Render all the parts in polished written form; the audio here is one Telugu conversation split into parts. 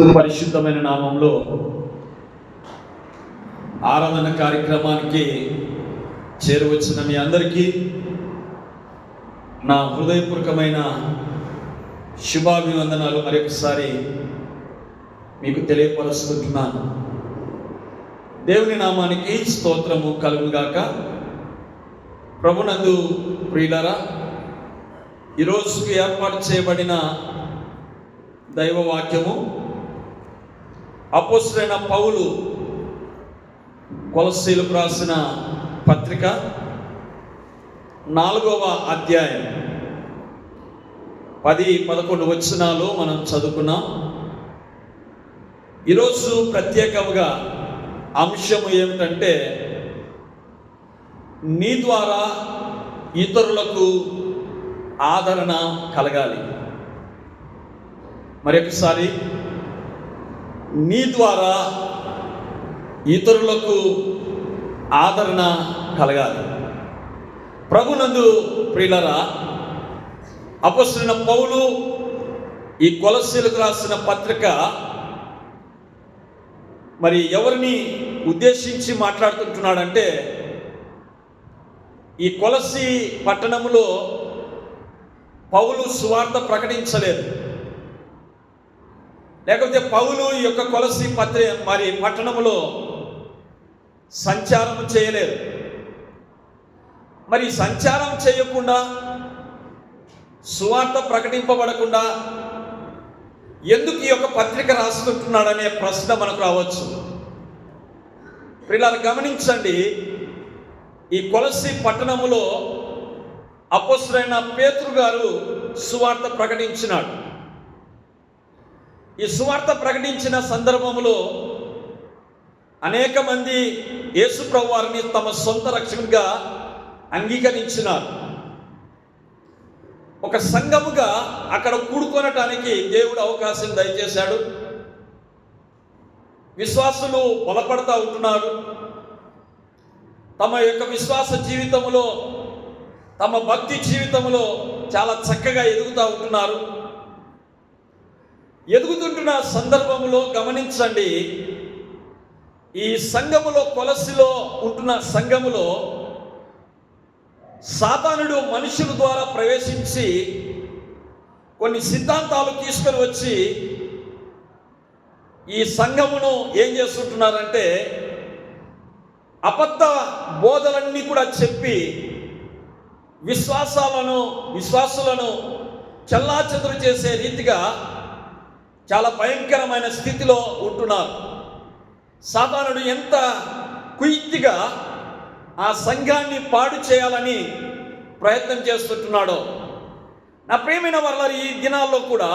క్రీస్తు పరిశుద్ధమైన నామంలో ఆరాధన కార్యక్రమానికి చేరువచ్చిన మీ అందరికీ నా హృదయపూర్వకమైన శుభాభివందనాలు మరొకసారి మీకు తెలియపరుస్తున్నాను. దేవుని నామానికి స్తోత్రము కలుగుగాక. ప్రభునందు ప్రియులారా, ఈరోజుకి ఏర్పాటు చేయబడిన దైవవాక్యము అపోస్తలుడైన పౌలు కొలస్సీలకు రాసిన పత్రిక 4వ అధ్యాయం 10-11 వచనాలు మనం చదువుకున్నాం. ఈరోజు ప్రత్యేకంగా అంశం ఏమిటంటే, నీ ద్వారా ఇతరులకు ఆదరణ కలగాలి. మరొకసారి, నీ ద్వారా ఇతరులకు ఆదరణ కలగాలి. ప్రభునందు ప్రియులారా, అపోస్తలుడైన పౌలు ఈ కొలస్సీలకు రాసిన పత్రిక మరి ఎవరిని ఉద్దేశించి మాట్లాడుతుంటున్నాడంటే, ఈ కొలస్సీ పట్టణంలో పౌలు సువార్త ప్రకటించలేదు, లేకపోతే పౌలు ఈ యొక్క కొలస్సీ పట్టణంలో సంచారం చేయలేదు. మరి సంచారం చేయకుండా, సువార్త ప్రకటింపబడకుండా ఎందుకు ఈ యొక్క పత్రిక రాసుకుంటున్నాడనే ప్రశ్న మనకు రావచ్చు. ప్రియులారా, గమనించండి, ఈ కొలస్సీ పట్టణములో అపోస్తలుడైన పేతురు గారు సువార్త ప్రకటించినాడు. ఈ సువార్త ప్రకటించిన సందర్భంలో అనేక మంది యేసు ప్రభువు వారిని తమ సొంత రక్షకునిగా అంగీకరించినారు. ఒక సంఘముగా అక్కడ కూడుకొనటానికి దేవుడు అవకాశం దయచేశాడు. విశ్వాసులు బలపడతా ఉంటున్నారు. తమ యొక్క విశ్వాస జీవితంలో, తమ భక్తి జీవితంలో చాలా చక్కగా ఎదుగుతూ ఉంటున్నారు. ఎదుగుతుంటున్న సందర్భంలో గమనించండి, ఈ సంఘములో, కొలస్సీలో ఉంటున్న సంఘములో సాతానుడు మనుషుల ద్వారా ప్రవేశించి కొన్ని సిద్ధాంతాలు తీసుకొని వచ్చి ఈ సంఘమును ఏం చేస్తుంటున్నారంటే, అబద్ధ బోధలన్నీ కూడా చెప్పి విశ్వాసులను చెల్లాచెదురు చేసే రీతిగా చాలా భయంకరమైన స్థితిలో ఉంటున్నారు. సాతానుడు ఎంత కుయుక్తిగా ఆ సంఘాన్ని పాడు చేయాలని ప్రయత్నం చేస్తుంటున్నాడో. నా ప్రియమైన వారలారా, ఈ దినాల్లో కూడా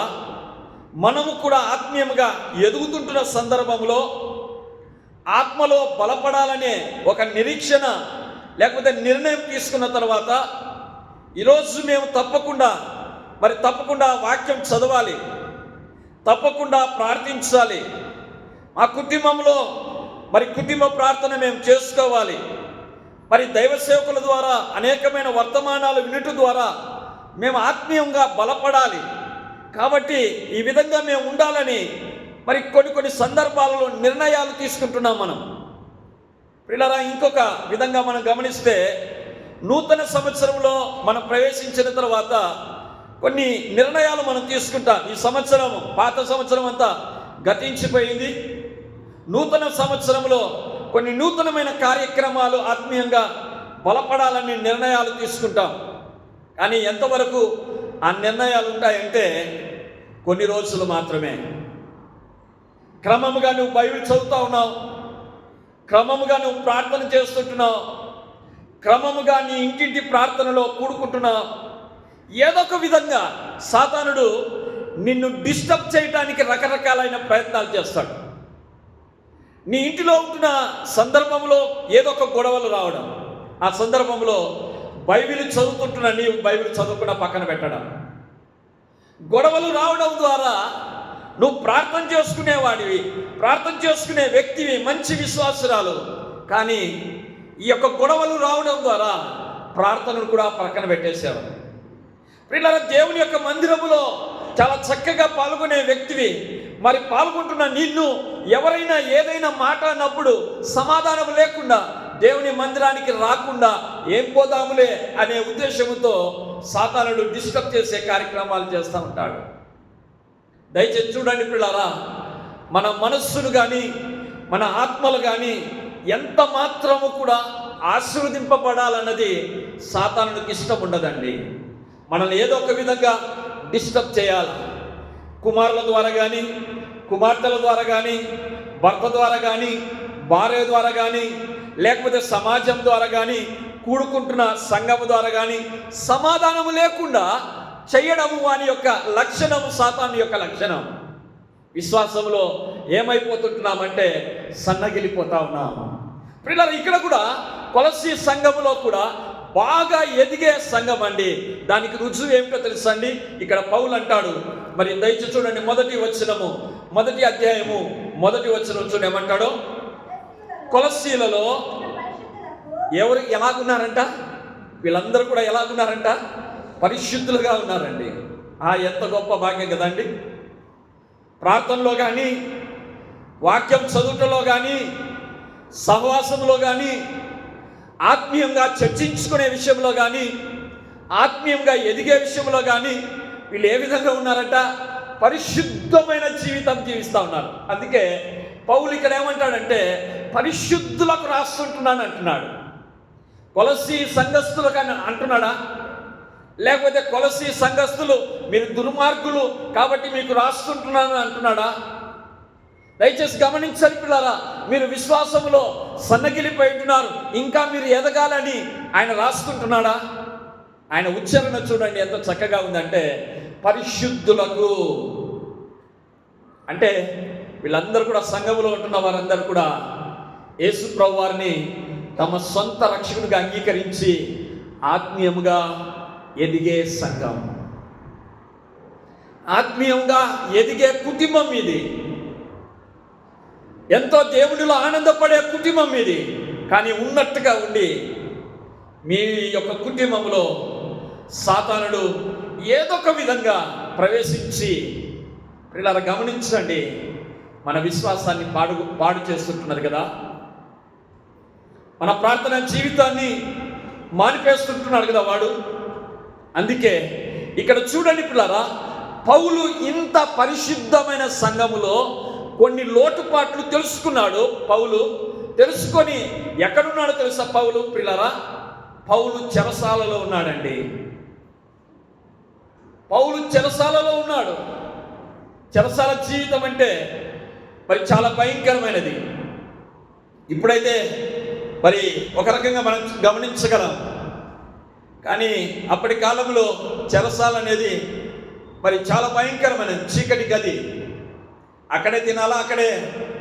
మనము కూడా ఆత్మీయంగా ఎదుగుతుంటున్న సందర్భంలో ఆత్మలో బలపడాలనే ఒక నిరీక్షణ లేకపోతే నిర్ణయం తీసుకున్న తర్వాత, ఈరోజు మేము తప్పకుండా వాక్యం చదవాలి, తప్పకుండా ప్రార్థించాలి, మా కుటుంబంలో కుటుంబ ప్రార్థన మేము చేసుకోవాలి, దైవ సేవకుల ద్వారా అనేకమైన వర్తమానాలు వినుట ద్వారా మేము ఆత్మీయంగా బలపడాలి. కాబట్టి ఈ విధంగా మేము ఉండాలని కొన్ని సందర్భాలలో నిర్ణయాలు తీసుకుంటున్నాం మనం. పిల్లరా, ఇంకొక విధంగా మనం గమనిస్తే, నూతన సంవత్సరంలో మనం ప్రవేశించిన తర్వాత కొన్ని నిర్ణయాలు మనం తీసుకుంటాం. ఈ సంవత్సరం, పాత సంవత్సరం అంతా గతించిపోయింది. నూతన సంవత్సరంలో కొన్ని నూతనమైన కార్యక్రమాలు ఆత్మీయంగా బలపడాలని నిర్ణయాలు తీసుకుంటాం. కానీ ఎంతవరకు ఆ నిర్ణయాలు ఉంటాయంటే కొన్ని రోజులు మాత్రమే. క్రమముగా నువ్వు బైబిల్ చదువుతా ఉన్నావు, క్రమముగా నువ్వు ప్రార్థన చేస్తుంటున్నావు, క్రమముగా నీ ఇంటింటి ప్రార్థనలో కూడుకుంటున్నావు. ఏదో ఒక విధంగా సాతానుడు నిన్ను డిస్టర్బ్ చేయడానికి రకరకాలైన ప్రయత్నాలు చేస్తాడు. నీ ఇంటిలో ఉంటున్న సందర్భంలో ఏదో ఒక గొడవలు రావడం, ఆ సందర్భంలో బైబిల్ చదువుతుంటున్నా నీవు బైబిల్ చదువుకున్న పక్కన పెట్టడం, గొడవలు రావడం ద్వారా నువ్వు ప్రార్థన చేసుకునేవాడివి, ప్రార్థన చేసుకునే వ్యక్తివి, మంచి విశ్వాసురాలు, కానీ ఈ యొక్క గొడవలు రావడం ద్వారా ప్రార్థనను కూడా పక్కన పెట్టేశావు. ప్రియులారా, దేవుని యొక్క మందిరములో చాలా చక్కగా పాల్గొనే వ్యక్తివి, మరి పాల్గొంటున్న నిన్ను ఎవరైనా ఏదైనా మాట అన్నప్పుడు సమాధానం లేకుండా దేవుని మందిరానికి రాకుండా ఏం పోదాములే అనే ఉద్దేశంతో సాతానుడు డిస్టర్బ్ చేసే కార్యక్రమాలు చేస్తూ ఉంటాడు. దయచేసి చూడండి పిల్లారా, మన మనస్సును కానీ మన ఆత్మలు కానీ ఎంత మాత్రము కూడా ఆశీర్వదింపబడాలన్నది సాతానుడికి ఇష్టం ఉండదండి. మనల్ని ఏదో ఒక విధంగా డిస్టర్బ్ చేయాలి. కుమారుల ద్వారా కానీ, కుమార్తెల ద్వారా కానీ, భర్త ద్వారా కానీ, భార్య ద్వారా కానీ, లేకపోతే సమాజం ద్వారా కానీ, కూడుకుంటున్న సంఘం ద్వారా కానీ సమాధానము లేకుండా చేయడము వాని యొక్క లక్షణము, సాతాను యొక్క లక్షణం. విశ్వాసంలో ఏమైపోతుంటున్నామంటే సన్నగిలిపోతా ఉన్నాము. పిల్లలు ఇక్కడ కూడా కొలస్సీ సంఘములో కూడా బాగా ఎదిగే సంఘం అండి. దానికి రుజువు ఏమిటో తెలుసా అండి? ఇక్కడ పౌలు అంటాడు, మరి దయచేసి చూడండి, మొదటి అధ్యాయము 1వ వచనం చూడండి ఏమంటాడో. కొలస్సీలలో ఎవరు ఎలాగున్నారంట? వీళ్ళందరూ కూడా ఎలాగున్నారంట? పరిశుద్ధులుగా ఉన్నారండి. ఎంత గొప్ప భాగ్యం కదండి. ప్రార్థనలో కానీ, వాక్యం చదువుటలో కానీ, సహవాసంలో కానీ, ఆత్మీయంగా చర్చించుకునే విషయంలో కానీ, ఆత్మీయంగా ఎదిగే విషయంలో కానీ వీళ్ళు ఏ విధంగా ఉన్నారంట? పరిశుద్ధమైన జీవితం జీవిస్తూ ఉన్నారు. అందుకే పౌలు ఇక్కడ ఏమంటాడంటే పరిశుద్ధులకు రాస్తుంటున్నాను అంటున్నాడు. కొలస్సీ సంఘస్థులకు అంటున్నాడా? లేకపోతే కొలస్సీ సంఘస్థులు మీరు దుర్మార్గులు కాబట్టి మీకు రాస్తుంటున్నాను అంటున్నాడా? దయచేసి గమనించండి పిల్లారా, మీరు విశ్వాసములో సన్నగిలిపోయి ఉంటున్నారు, ఇంకా మీరు ఎదగాలని ఆయన రాసుకుంటున్నాడా? ఆయన ఉచ్చారణ చూడండి ఎంత చక్కగా ఉందంటే పరిశుద్ధులకు. అంటే వీళ్ళందరూ కూడా సంఘములో ఉంటున్న వారందరూ కూడా యేసు ప్రభు వారిని తమ సొంత రక్షకునిగా అంగీకరించి ఆత్మీయముగా ఎదిగే సంఘం, ఆత్మీయంగా ఎదిగే కుటుంబం ఇది. ఎంతో దేవునిలో ఆనందపడే కుటుంబం ఇది. కానీ ఉన్నట్టుగా ఉండి మీ యొక్క కుటుంబంలో సాతానుడు ఏదో ఒక విధంగా ప్రవేశించి, ఇలా గమనించండి, మన విశ్వాసాన్ని పాడు చేస్తుంటున్నది కదా. మన ప్రార్థన జీవితాన్ని మానిపేస్తుంటున్నాడు కదా వాడు. అందుకే ఇక్కడ చూడండి పిల్లరా, పౌలు ఇంత పరిశుద్ధమైన సంఘములో కొన్ని లోటుపాట్లు తెలుసుకున్నాడు. పౌలు తెలుసుకొని ఎక్కడున్నాడో తెలుసా? పౌలు పిల్లరా, పౌలు చెరసాలలో ఉన్నాడండి. పౌలు చెరసాలలో ఉన్నాడు. చెరసాల జీవితం అంటే మరి చాలా భయంకరమైనది. ఇప్పుడైతే మరి ఒక రకంగా మనం గమనించగలం. కానీ అప్పటి కాలంలో చెరసాల అనేది మరి చాలా భయంకరమైనది. చీకటి గది, అక్కడే తినాలా, అక్కడే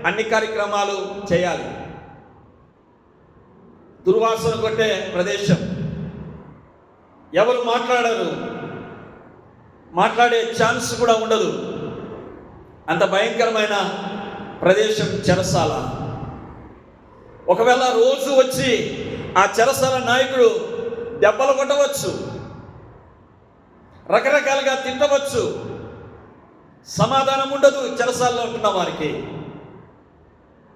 అన్ని కార్యక్రమాలు చేయాలి. దుర్వాసన కొట్టే ప్రదేశం, ఎవరు మాట్లాడరు, మాట్లాడే ఛాన్స్ కూడా ఉండదు. అంత భయంకరమైన ప్రదేశం చెరసాల. ఒకవేళ రోజు వచ్చి ఆ చెరసాల నాయకుడు దెబ్బలు కొట్టవచ్చు, రకరకాలుగా తిట్టవచ్చు, సమాధానం ఉండదు చెరసాలలో ఉంటున్న వారికి.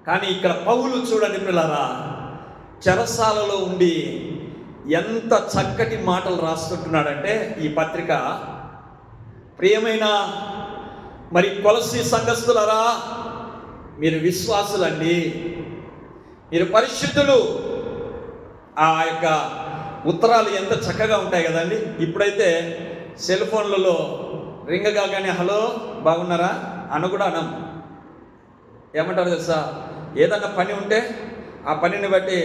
కానీ ఇక్కడ పౌలు చూడండి పిల్లరా, చెరసాలలో ఉండి ఎంత చక్కటి మాటలు రాస్తుంటున్నాడంటే ఈ పత్రిక. ప్రియమైన మరి కొలస్సీ సంఘస్థులరా, మీరు విశ్వాసులండి, మీరు పరిశుద్ధులు. ఆ యొక్క ఉత్తరాలు ఎంత చక్కగా ఉంటాయి కదండి. ఇప్పుడైతే సెల్ ఫోన్లలో రింగ్ కాగానే హలో బాగున్నారా అని కూడా అనం. ఏమంటారు తెలుసా? ఏదన్నా పని ఉంటే ఆ పనిని బట్టి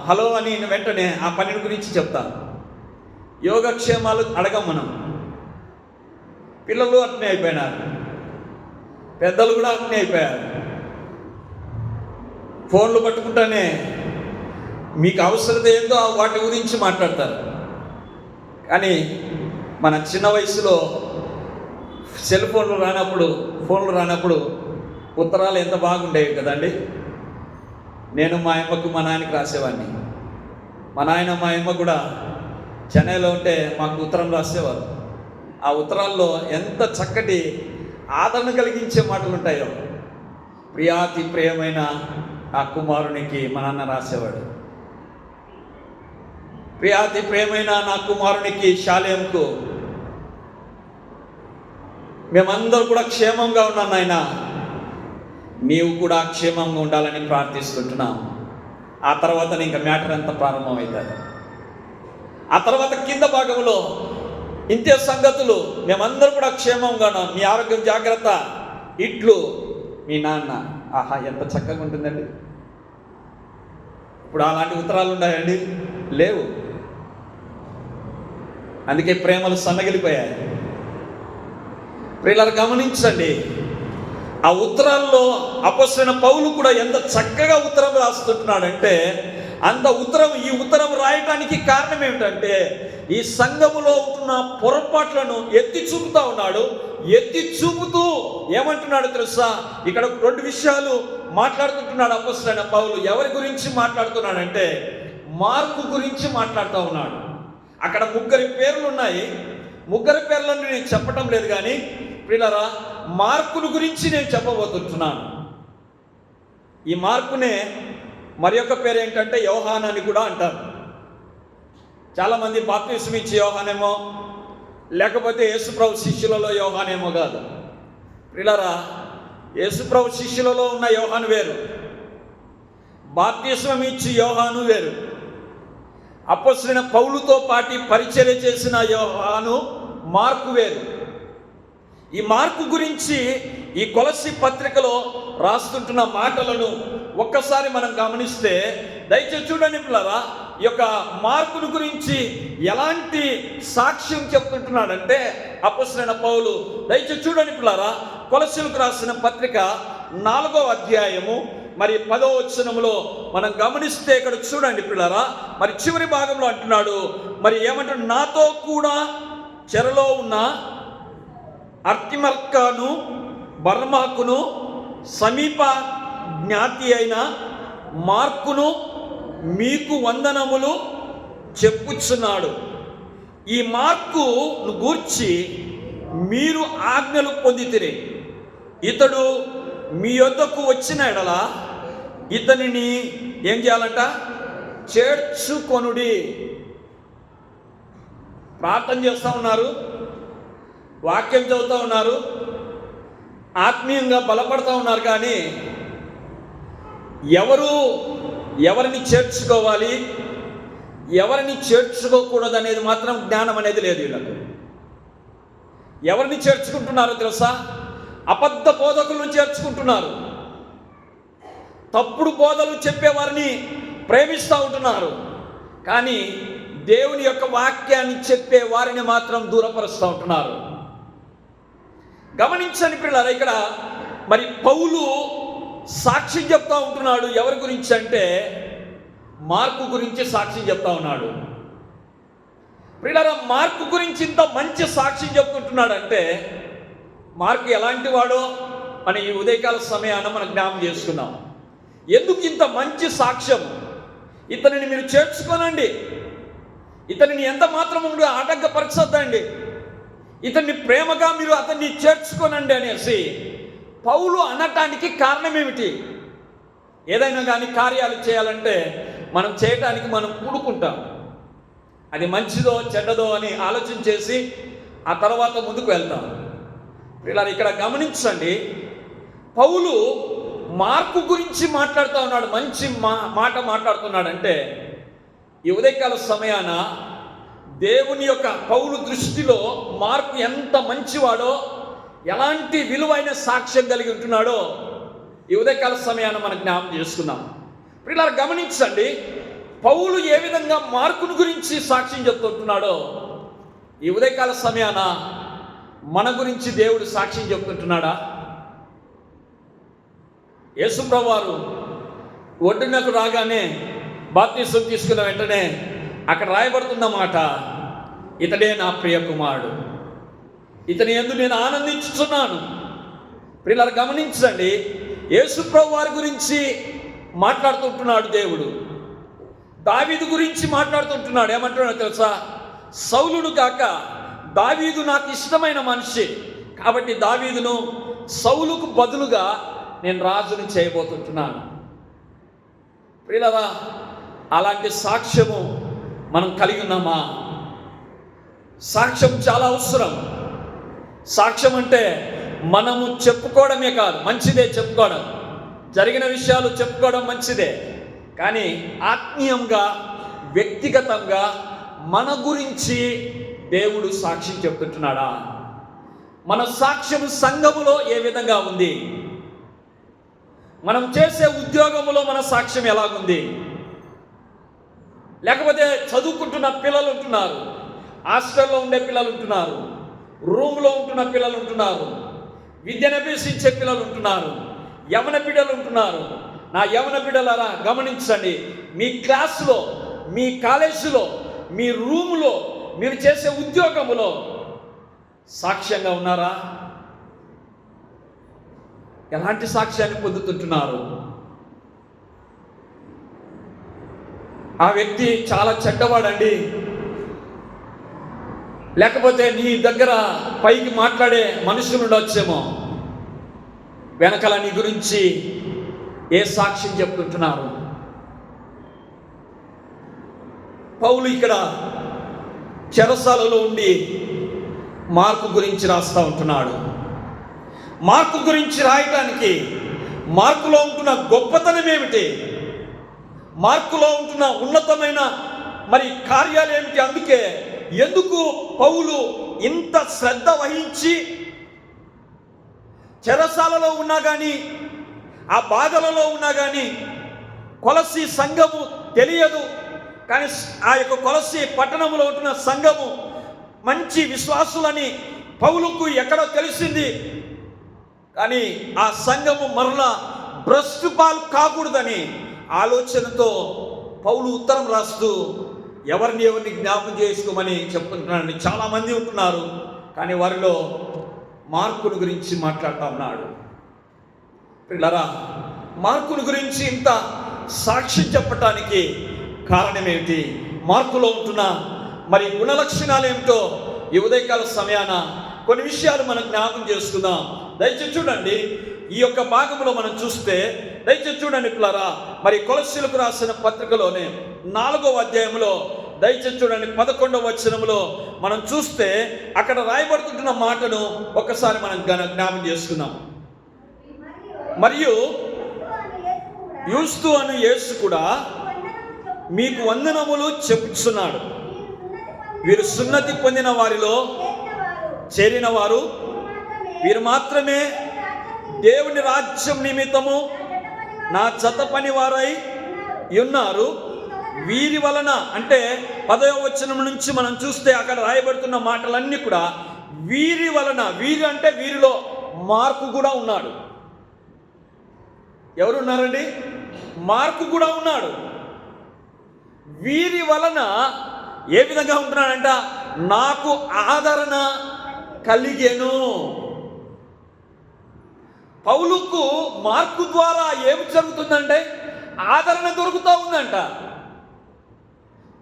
హలో అని వెంటనే ఆ పని గురించి చెప్తాను. యోగక్షేమాలు అడగం మనం. పిల్లలు అట్నే అయిపోయినారు, పెద్దలు కూడా అట్నే అయిపోయారు. ఫోన్లు పట్టుకుంటానే మీకు అవసరత ఏందో వాటి గురించి మాట్లాడతారు. కానీ మన చిన్న వయసులో ఫోన్లు రానప్పుడు ఉత్తరాలు ఎంత బాగుండేవి కదండి. నేను మా అమ్మకు మా నాయనకి రాసేవాడిని. మా నాయన మా అమ్మ కూడా చెన్నైలో ఉంటే మాకు ఉత్తరం రాసేవారు. ఆ ఉత్తరాల్లో ఎంత చక్కటి ఆదరణ కలిగించే మాటలు ఉంటాయో. ప్రియాతి ప్రియమైన ఆ కుమారునికి మా నాన్న రాసేవాడు. ప్రియాతి ప్రియమైన నా కుమారునికి షాలేంకు, మేమందరూ కూడా క్షేమంగా ఉన్నాం నాయన, నీవు కూడా క్షేమంగా ఉండాలని ప్రార్థిస్తుంటున్నాం. ఆ తర్వాత ఇంకా మ్యాటర్ అంతా ప్రారంభమవుతుంది. ఆ తర్వాత కింద భాగంలో ఇంతే సంగతులు, మేమందరూ కూడా క్షేమంగా ఉన్నాం, మీ ఆరోగ్యం జాగ్రత్త, ఇట్లు మీ నాన్న. ఆహా, ఎంత చక్కగా ఉంటుందండి. ఇప్పుడు అలాంటి ఉత్తరాలు ఉన్నాయండి? లేవు. అందుకే ప్రేమలు సన్నగిలిపోయాయి. ప్రియులారా గమనించండి, ఆ ఉత్తరాల్లో అపొస్తలుడైన పౌలు కూడా ఎంత చక్కగా ఉత్తరం రాస్తుంటున్నాడంటే, అంత ఉత్తరం, ఈ ఉత్తరం రాయటానికి కారణం ఏమిటంటే, ఈ సంఘములో ఉంటున్న పొరపాట్లను ఎత్తి చూపుతా ఉన్నాడు. ఎత్తి చూపుతూ ఏమంటున్నాడు తెలుసా? ఇక్కడ 2 విషయాలు మాట్లాడుతుంటున్నాడు అపొస్తలుడైన పౌలు. ఎవరి గురించి మాట్లాడుతున్నాడంటే, మార్కు గురించి మాట్లాడుతూ ఉన్నాడు. అక్కడ 3 పేర్లు ఉన్నాయి. 3 పేర్లను నేను చెప్పటం లేదు, కానీ ప్రియులారా మార్కును గురించి నేను చెప్పబోతున్నాను. ఈ మార్కునే మరి యొక్క పేరు ఏంటంటే యోహాన్ అని కూడా అంటారు. చాలామంది బాప్తిస్మం ఇచ్చే యోహానేమో, లేకపోతే యేసుప్రభు శిష్యులలో యోహానేమో కాదు. ప్రియులారా యేసుప్రభు శిష్యులలో ఉన్న యోహాను వేరు, బాప్తిస్మం ఇచ్చి యోహాను వేరు. అపొస్తలుడైన పౌలుతో పాటు పరిచర్య చేసిన యోహాను మార్కు వేరు. ఈ మార్కు గురించి ఈ కొలస్సీ పత్రికలో రాస్తుంటున్న మాటలను ఒక్కసారి మనం గమనిస్తే, దయచేసి చూడండి పిల్లరా, ఈ యొక్క మార్కును గురించి ఎలాంటి సాక్ష్యం చెప్తుంటున్నాడంటే అపొస్తలుడైన పౌలు. దయచేసి చూడండి పిల్లరా, కొలస్సీలకు రాసిన పత్రిక 4వ అధ్యాయము మరి 10వ వచనములో మనం గమనిస్తే, ఇక్కడ చూడండి పిల్లరా, మరి చివరి భాగంలో అంటున్నాడు, మరి ఏమంటాడు? నాతో కూడా చెరలో ఉన్న అర్తిమర్కను బర్మాకును సమీప జ్ఞాతి అయిన మార్కును మీకు వందనములు చెప్పుచున్నాడు. ఈ మార్కును గూర్చి మీరు ఆజ్ఞలు పొందితిరి. ఇతడు మీ యొద్దకు వచ్చిన ఎడల ఇతనిని ఏం చేయాలంట? చేర్చుకొనుడి. ప్రార్థన చేస్తూ ఉన్నారు, వాక్యం చదువుతూ ఉన్నారు, ఆత్మీయంగా బలపడుతూ ఉన్నారు, కానీ ఎవరిని చేర్చుకోవాలి, ఎవరిని చేర్చుకోకూడదు అనేది మాత్రం జ్ఞానం అనేది లేదు వీళ్ళకు. ఎవరిని చేర్చుకుంటున్నారో తెలుసా? అబద్ధ బోధకులను చేర్చుకుంటున్నారు. తప్పుడు బోధలు చెప్పేవారిని ప్రేమిస్తూ ఉంటున్నారు, కానీ దేవుని యొక్క వాక్యాన్ని చెప్పే వారిని మాత్రం దూరపరుస్తూ ఉంటున్నారు. గమనించండి పిల్లలు, ఇక్కడ మరి పౌలు సాక్ష్యం చెప్తా ఉంటున్నాడు. ఎవరి గురించి అంటే మార్కు గురించి సాక్ష్యం చెప్తా ఉన్నాడు. పిల్లల మార్కు గురించి ఇంత మంచి సాక్ష్యం చెప్తుంటున్నాడంటే, మార్కు ఎలాంటి వాడో అని ఈ ఉదయకాల సమయాన మనం జ్ఞాపకం చేసుకున్నాం. ఎందుకు ఇంత మంచి సాక్ష్యం? ఇతనిని మీరు చేర్చుకోనండి, ఇతనిని ఎంత మాత్రం ఆటంకపరచొద్దండి, ఇతన్ని ప్రేమగా మీరు అతన్ని చేర్చుకోనండి అనేసి పౌలు అనటానికి కారణం ఏమిటి? ఏదైనా కానీ కార్యాలు చేయాలంటే మనం చేయటానికి మనం కూడుకుంటాం. అది మంచిదో చెడ్డదో అని ఆలోచన చేసి ఆ తర్వాత ముందుకు వెళ్తాం. ఇలా ఇక్కడ గమనించండి, పౌలు మార్కు గురించి మాట్లాడుతూ ఉన్నాడు. మంచి మాట మాట్లాడుతున్నాడంటే, ఈ ఉదయకాల సమయాన దేవుని యొక్క పౌలు దృష్టిలో మార్కు ఎంత మంచివాడో, ఎలాంటి విలువైన సాక్ష్యం కలిగి ఉంటున్నాడో ఈ ఉదయకాల సమయాన మనం జ్ఞాపకం చేసుకున్నాం. ఇలా గమనించండి, పౌలు ఏ విధంగా మార్కును గురించి సాక్ష్యం చెప్తుంటున్నాడో ఈ ఉదయకాల సమయాన మన గురించి దేవుడు సాక్ష్యం చెప్తుంటున్నాడా? యేసుప్రభువు వారు ఒడ్డునకు రాగానే బాప్తిసం తీసుకున్న వెంటనే అక్కడ రాయబడుతున్న మాట, ఇతడే నా ప్రియ కుమారుడు, ఇతని యందు నేను ఆనందించుతున్నాను. ప్రియులారా గమనించండి, యేసుప్రభువు వారి గురించి మాట్లాడుతుంటున్నాడు దేవుడు. దావీదు గురించి మాట్లాడుతుంటున్నాడు. ఏమంటున్నాడో తెలుసా? సౌలుడు కాక దావీదు నాకు ఇష్టమైన మనిషి, కాబట్టి దావీదును సౌలుకు బదులుగా నేను రాజుని చేయబోతుంటున్నాను. ప్రియులారా, అలాంటి సాక్ష్యము మనం కలిగి ఉన్నామా? సాక్ష్యం చాలా అవసరం. సాక్ష్యం అంటే మనము చెప్పుకోవడమే కాదు, మంచిదే చెప్పుకోవడం, జరిగిన విషయాలు చెప్పుకోవడం మంచిదే. కానీ ఆత్మీయంగా, వ్యక్తిగతంగా మన గురించి దేవుడు సాక్ష్యం చెప్తుంటున్నాడా? మన సాక్ష్యం సంఘములో ఏ విధంగా ఉంది? మనం చేసే ఉద్యోగంలో మన సాక్ష్యం ఎలాగుంది? లేకపోతే చదువుకుంటున్న పిల్లలు ఉంటున్నారు, హాస్టల్లో ఉండే పిల్లలు ఉంటున్నారు, రూమ్లో ఉంటున్న పిల్లలు ఉంటున్నారు, విద్యను అభ్యసించే పిల్లలు ఉంటున్నారు, యవన బిడ్డలు ఉంటున్నారు. నా యవన బిడ్డలారా గమనించండి, మీ క్లాసులో, మీ కాలేజీలో, మీ రూములో, మీరు చేసే ఉద్యోగములో సాక్ష్యంగా ఉన్నారా? ఎలాంటి సాక్ష్యాన్ని పొందుతుంటున్నారు? ఆ వ్యక్తి చాలా చెడ్డవాడండి, లేకపోతే నీ దగ్గర పైకి మాట్లాడే మనుషులు ఉండొచ్చేమో, వెనకాల నీ గురించి ఏ సాక్ష్యం చెప్తుంటున్నారు? పౌలు ఇక్కడ చెరసాలలో ఉండి మార్కు గురించి రాస్తూ ఉంటున్నాడు. మార్కు గురించి రాయటానికి మార్కులో ఉంటున్న గొప్పతనం ఏమిటి, మార్కులో ఉంటున్న ఉన్నతమైన మరి కార్యాలు ఏమిటి, అందుకే ఎందుకు పౌలు ఇంత శ్రద్ధ వహించి చెరసాలలో ఉన్నా కానీ, ఆ బాధలలో ఉన్నా కానీ, కొలసి సంఘము తెలియదు కానీ ఆ యొక్క కొలసి పట్టణంలో ఉంటున్న సంఘము మంచి విశ్వాసులని పౌలుకు ఎక్కడో తెలిసింది. కానీ ఆ సంఘము మరలా భ్రష్టు పాలు కాకూడదని ఆలోచనతో పౌలు ఉత్తరం రాస్తూ ఎవరిని జ్ఞాపకం చేసుకోమని చెప్తుంటున్నాడు. చాలామంది ఉంటున్నారు, కానీ వారిలో మార్కును గురించి మాట్లాడుతూ ఉన్నాడు. పిల్లరా, మార్కును గురించి ఇంత సాక్ష్యం చెప్పటానికి కారణం ఏమిటి? మార్కులో ఉంటున్న మరి గుణలక్షణాలు ఏమిటో ఈ ఉదయకాల సమయాన కొన్ని విషయాలు మనం జ్ఞాపకం చేసుకుందాం. దయచేసి చూడండి, ఈ యొక్క భాగంలో మనం చూస్తే, దయచేసి చూడండి పిల్లరా, మరి కొలస్సీలకు రాసిన పత్రికలోనే 4వ అధ్యాయంలో దయచేసి చూడండి 11వ వచనంలో మనం చూస్తే అక్కడ రాయబడుతుంటున్న మాటను ఒక్కసారి మనం జ్ఞాపకం చేసుకుందాం. మరియు యూస్తు అను యేసు కూడా మీకు వందనములు చెప్పుచున్నాడు. వీరు సున్నతి పొందిన వారిలో చేరిన వారు, వీరు మాత్రమే దేవుని రాజ్యం నిమిత్తము నా జత పని వారై ఉన్నారు. వీరి వలన, అంటే 10వ వచనం నుంచి మనం చూస్తే అక్కడ రాయబడుతున్న మాటలన్నీ కూడా వీరి వలన, వీరి అంటే వీరిలో మార్కు కూడా ఉన్నాడు. ఎవరున్నారండి? మార్కు కూడా ఉన్నాడు. వీరి వలన ఏ విధంగా ఉంటున్నాడంట? నాకు ఆదరణ కలిగెను. పౌలుకు మార్కు ద్వారా ఏమి జరుగుతుందంటే ఆదరణ దొరుకుతూ ఉందంట.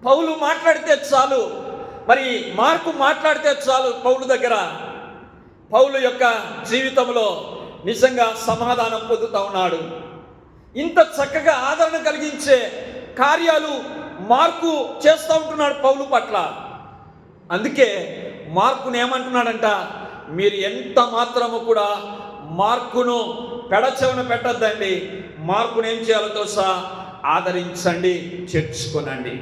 పౌలు మాట్లాడితే చాలు, మరి మార్కు మాట్లాడితే చాలు, పౌలు దగ్గర, పౌలు యొక్క జీవితంలో నిజంగా సమాధానం పొందుతూ ఉన్నాడు. ఇంత చక్కగా ఆదరణ కలిగించే కార్యాలు మార్కు చేస్తూ ఉంటున్నాడు పౌలు పట్ల. అందుకే మార్కును ఏమంటున్నాడంట, మీరు ఎంత మాత్రము కూడా మార్కును పెడచెవన పెట్టద్దండి, మార్కును ఏం చేయాలో తెలుసా? ఆదరించండి, చేర్చుకోనండి.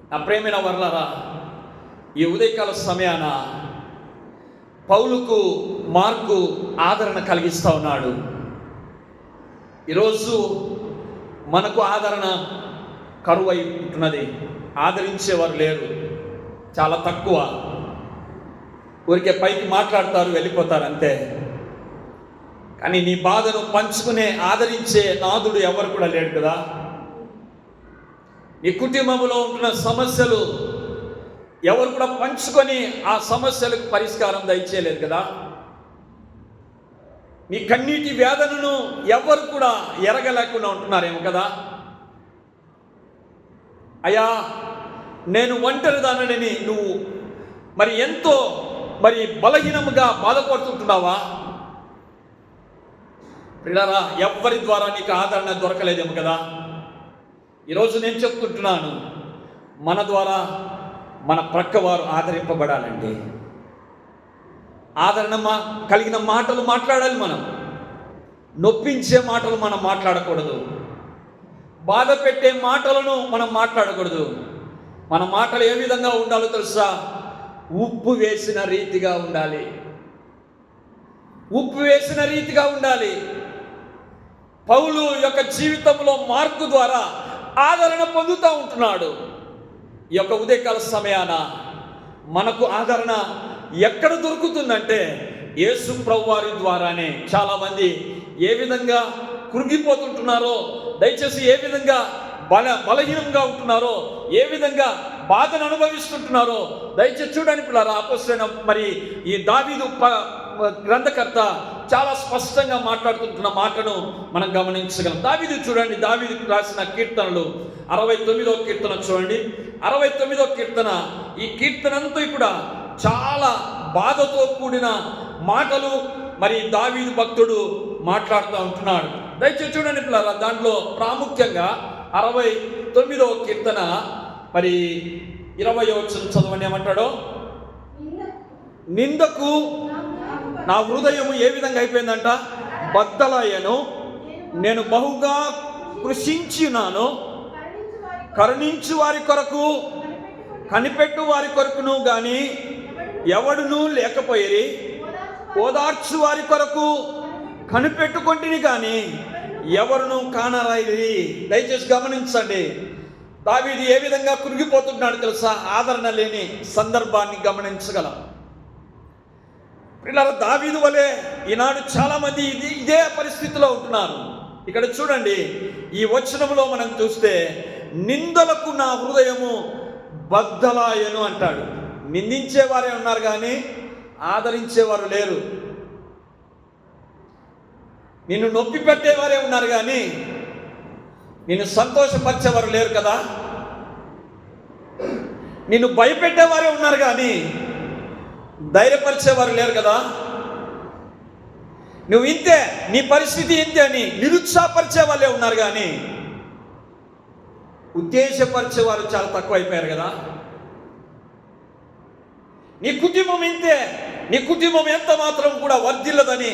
నా ప్రేమైన వర్లారా, ఈ ఉదయకాల సమయాన పౌలుకు మార్కు ఆదరణ కలిగిస్తూ ఉన్నాడు. ఈరోజు మనకు ఆదరణ కరువై ఉంటున్నది. ఆదరించేవారు లేరు, చాలా తక్కువ. ఊరికే పైకి మాట్లాడతారు, వెళ్ళిపోతారు అంతే. కానీ నీ బాధను పంచుకునే, ఆదరించే నాదుడు ఎవరు కూడా లేడు కదా. నీ కుటుంబంలో ఉంటున్న సమస్యలు ఎవరు కూడా పంచుకొని ఆ సమస్యలకు పరిష్కారం దయచేయలేదు కదా. నీ కన్నీటి వేదనను ఎవరు కూడా ఎరగలేకుండా ఉంటున్నారేమో కదా. అయ్యా, నేను ఒంటరిదానని నువ్వు మరి ఎంతో మరి బలహీనముగా బాధపడుతుంటున్నావా? ప్రియులారా, ఎవ్వరి ద్వారా నీకు ఆదరణ దొరకలేదేమో కదా. ఈరోజు నేను చెప్తుంటున్నాను, మన ద్వారా మన ప్రక్కవారు ఆదరింపబడాలండి. ఆదరణ కలిగిన మాటలు మాట్లాడాలి. మనం నొప్పించే మాటలు మనం మాట్లాడకూడదు. బాధ పెట్టే మాటలను మనం మాట్లాడకూడదు. మన మాటలు ఏ విధంగా ఉండాలో తెలుసా? ఉప్పు వేసిన రీతిగా ఉండాలి. ఉప్పు వేసిన రీతిగా ఉండాలి. పౌలు యొక్క జీవితంలో మార్కు ద్వారా ఆదరణ పొందుతూ ఉంటున్నాడు. ఈ యొక్క ఉదయకాల సమయాన మనకు ఆదరణ ఎక్కడ దొరుకుతుందంటే యేసు ప్రభువారి ద్వారానే. చాలామంది ఏ విధంగా కృంగిపోతుంటున్నారో, దయచేసి ఏ విధంగా బలహీనంగా ఉంటున్నారో, ఏ విధంగా బాధను అనుభవిస్తుంటున్నారో దయచేసి చూడండి పిల్లరా. అపోస్తలుడైన మరి ఈ దావీదు గ్రంథకర్త చాలా స్పష్టంగా మాట్లాడుతుంటున్న మాటను మనం గమనించగలం. దావీదు చూడండి, దావీదు రాసిన కీర్తనలు 69వ కీర్తన చూడండి. 69వ కీర్తన, ఈ కీర్తన అంతా కూడా చాలా బాధతో కూడిన మాటలు మరి దావీదు భక్తుడు మాట్లాడుతూ ఉంటున్నాడు. దయచేసి చూడండి పిల్లరా, దాంట్లో ప్రాముఖ్యంగా 69వ కీర్తన మరి 20వ వచనం చదవండి. ఏమంటాడో, నిందకు నా హృదయము ఏ విధంగా అయిపోయిందంట? బద్దలయ్యను, నేను బహుగా కృషించినాను. కరుణించు వారి కొరకు, కనిపెట్టు వారి కొరకును గాని ఎవడునూ లేకపోయిరి. ఓదార్చు వారి కొరకు కనిపెట్టుకొంటిని కానీ ఎవరును కానరాయిరి. దయచేసి గమనించండి, దావీదు ఏ విధంగా కృంగిపోతున్నాడు తెలుసా? ఆదరణ లేని సందర్భాన్ని గమనించగలం. పిల్లల, దావీదు వలె ఈనాడు చాలామంది ఇదే పరిస్థితిలో ఉంటున్నారు. ఇక్కడ చూడండి, ఈ వచనంలో మనం చూస్తే నిందలకు నా హృదయము బద్దలాయను అంటాడు. నిందించేవారే ఉన్నారు కానీ ఆదరించేవారు లేరు. నిన్ను నొప్పి పెట్టేవారే ఉన్నారు కానీ నిన్ను సంతోషపరిచేవారు లేరు కదా. నిన్ను భయపెట్టేవారే ఉన్నారు కానీ ధైర్యపరిచేవారు లేరు కదా. నువ్వు ఇంతే, నీ పరిస్థితి ఇంతే అని నిరుత్సాహపరిచే వాళ్ళే ఉన్నారు కానీ ఉద్దేశపరిచేవారు చాలా తక్కువ అయిపోయారు కదా. నీ కుటుంబం ఇంతే, నీ కుటుంబం ఎంత మాత్రం కూడా వర్ధిల్లదని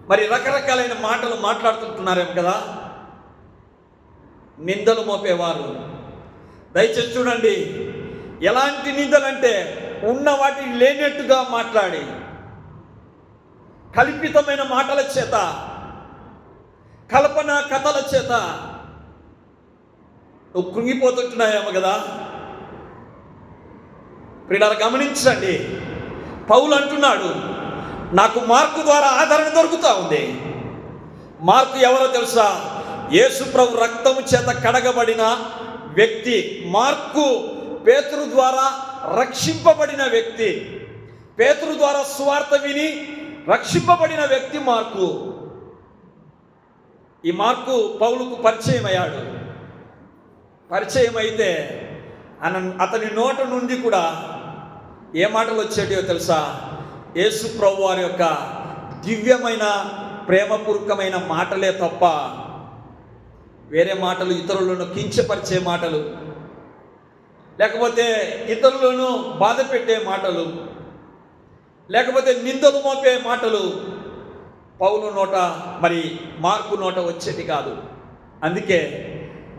మరి రకరకాలైన మాటలు మాట్లాడుతుంటున్నారేమో కదా నిందలు మోపేవారు. దయచేసి చూడండి, ఎలాంటి నిందలంటే ఉన్న వాటిని లేనట్టుగా మాట్లాడి కల్పితమైన మాటల చేత, కల్పన కథల చేత నువ్వు కృంగిపోతుంటున్నాయేమో కదా. ప్రియులారా, గమనించండి, పౌలు అంటున్నాడు, నాకు మార్కు ద్వారా ఆదరణ దొరుకుతూ ఉంది. మార్కు ఎవరో తెలుసా? యేసు ప్రభు రక్తము చేత కడగబడిన వ్యక్తి మార్కు. పేతురు ద్వారా రక్షింపబడిన వ్యక్తి, పేతురు ద్వారా సువార్త విని రక్షింపబడిన వ్యక్తి మార్కు. ఈ మార్కు పౌలుకు పరిచయం అయ్యాడు. పరిచయం అయితే అతని నోట నుండి కూడా ఏ మాటలు వచ్చేటివో తెలుసా? యేసు ప్రభు వారి యొక్క దివ్యమైన ప్రేమపూర్వకమైన మాటలే తప్ప వేరే మాటలు, ఇతరులను కించపరిచే మాటలు, లేకపోతే ఇతరులను బాధ పెట్టే మాటలు, లేకపోతే నిందలు మోపే మాటలు పౌలు నోట మరి మార్కు నోట వచ్చేది కాదు. అందుకే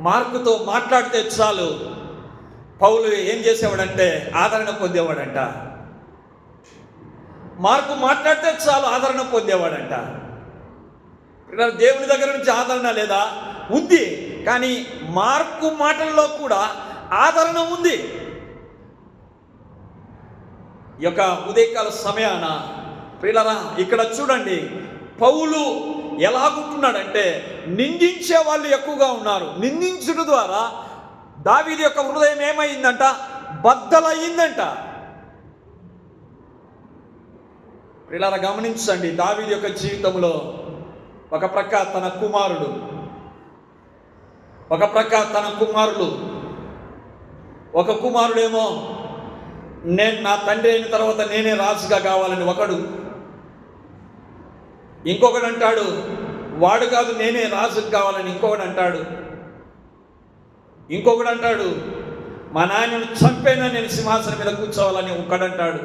మార్కుతో మాట్లాడితే చాలు పౌలు ఏం చేసేవాడంటే ఆదరణ పొందేవాడంట. మార్కు మాట్లాడితే చాలు ఆదరణ పొందేవాడంట. దేవుని దగ్గర నుంచి ఆదరణ లేదా? ఉంది. కానీ మార్కు మాటల్లో కూడా ఆదరణ ఉంది. ఈ యొక్క ఉదయకాల సమయాన ప్రియులారా, ఇక్కడ చూడండి, పౌలు ఎలాగుంటున్నాడంటే నిందించే వాళ్ళు ఎక్కువగా ఉన్నారు. నిందించడం ద్వారా దావీదు యొక్క హృదయం ఏమైందంట? బద్దలయ్యిందంట. ప్రియులారా, గమనించండి, దావీదు యొక్క జీవితంలో ఒక ప్రక్క తన కుమారుడు, ఒక ప్రక్క తన కుమారులు. ఒక కుమారుడేమో నేను నా తండ్రి అయిన తర్వాత నేనే రాజుగా కావాలని ఒకడు, ఇంకొకడు అంటాడు వాడు కాదు నేనే రాజుగా కావాలని ఇంకొకడు అంటాడు, ఇంకొకడు అంటాడు మా నాయనను చంపైనా నేను సింహాసనం మీద కూర్చోవాలని ఒకడంటాడు.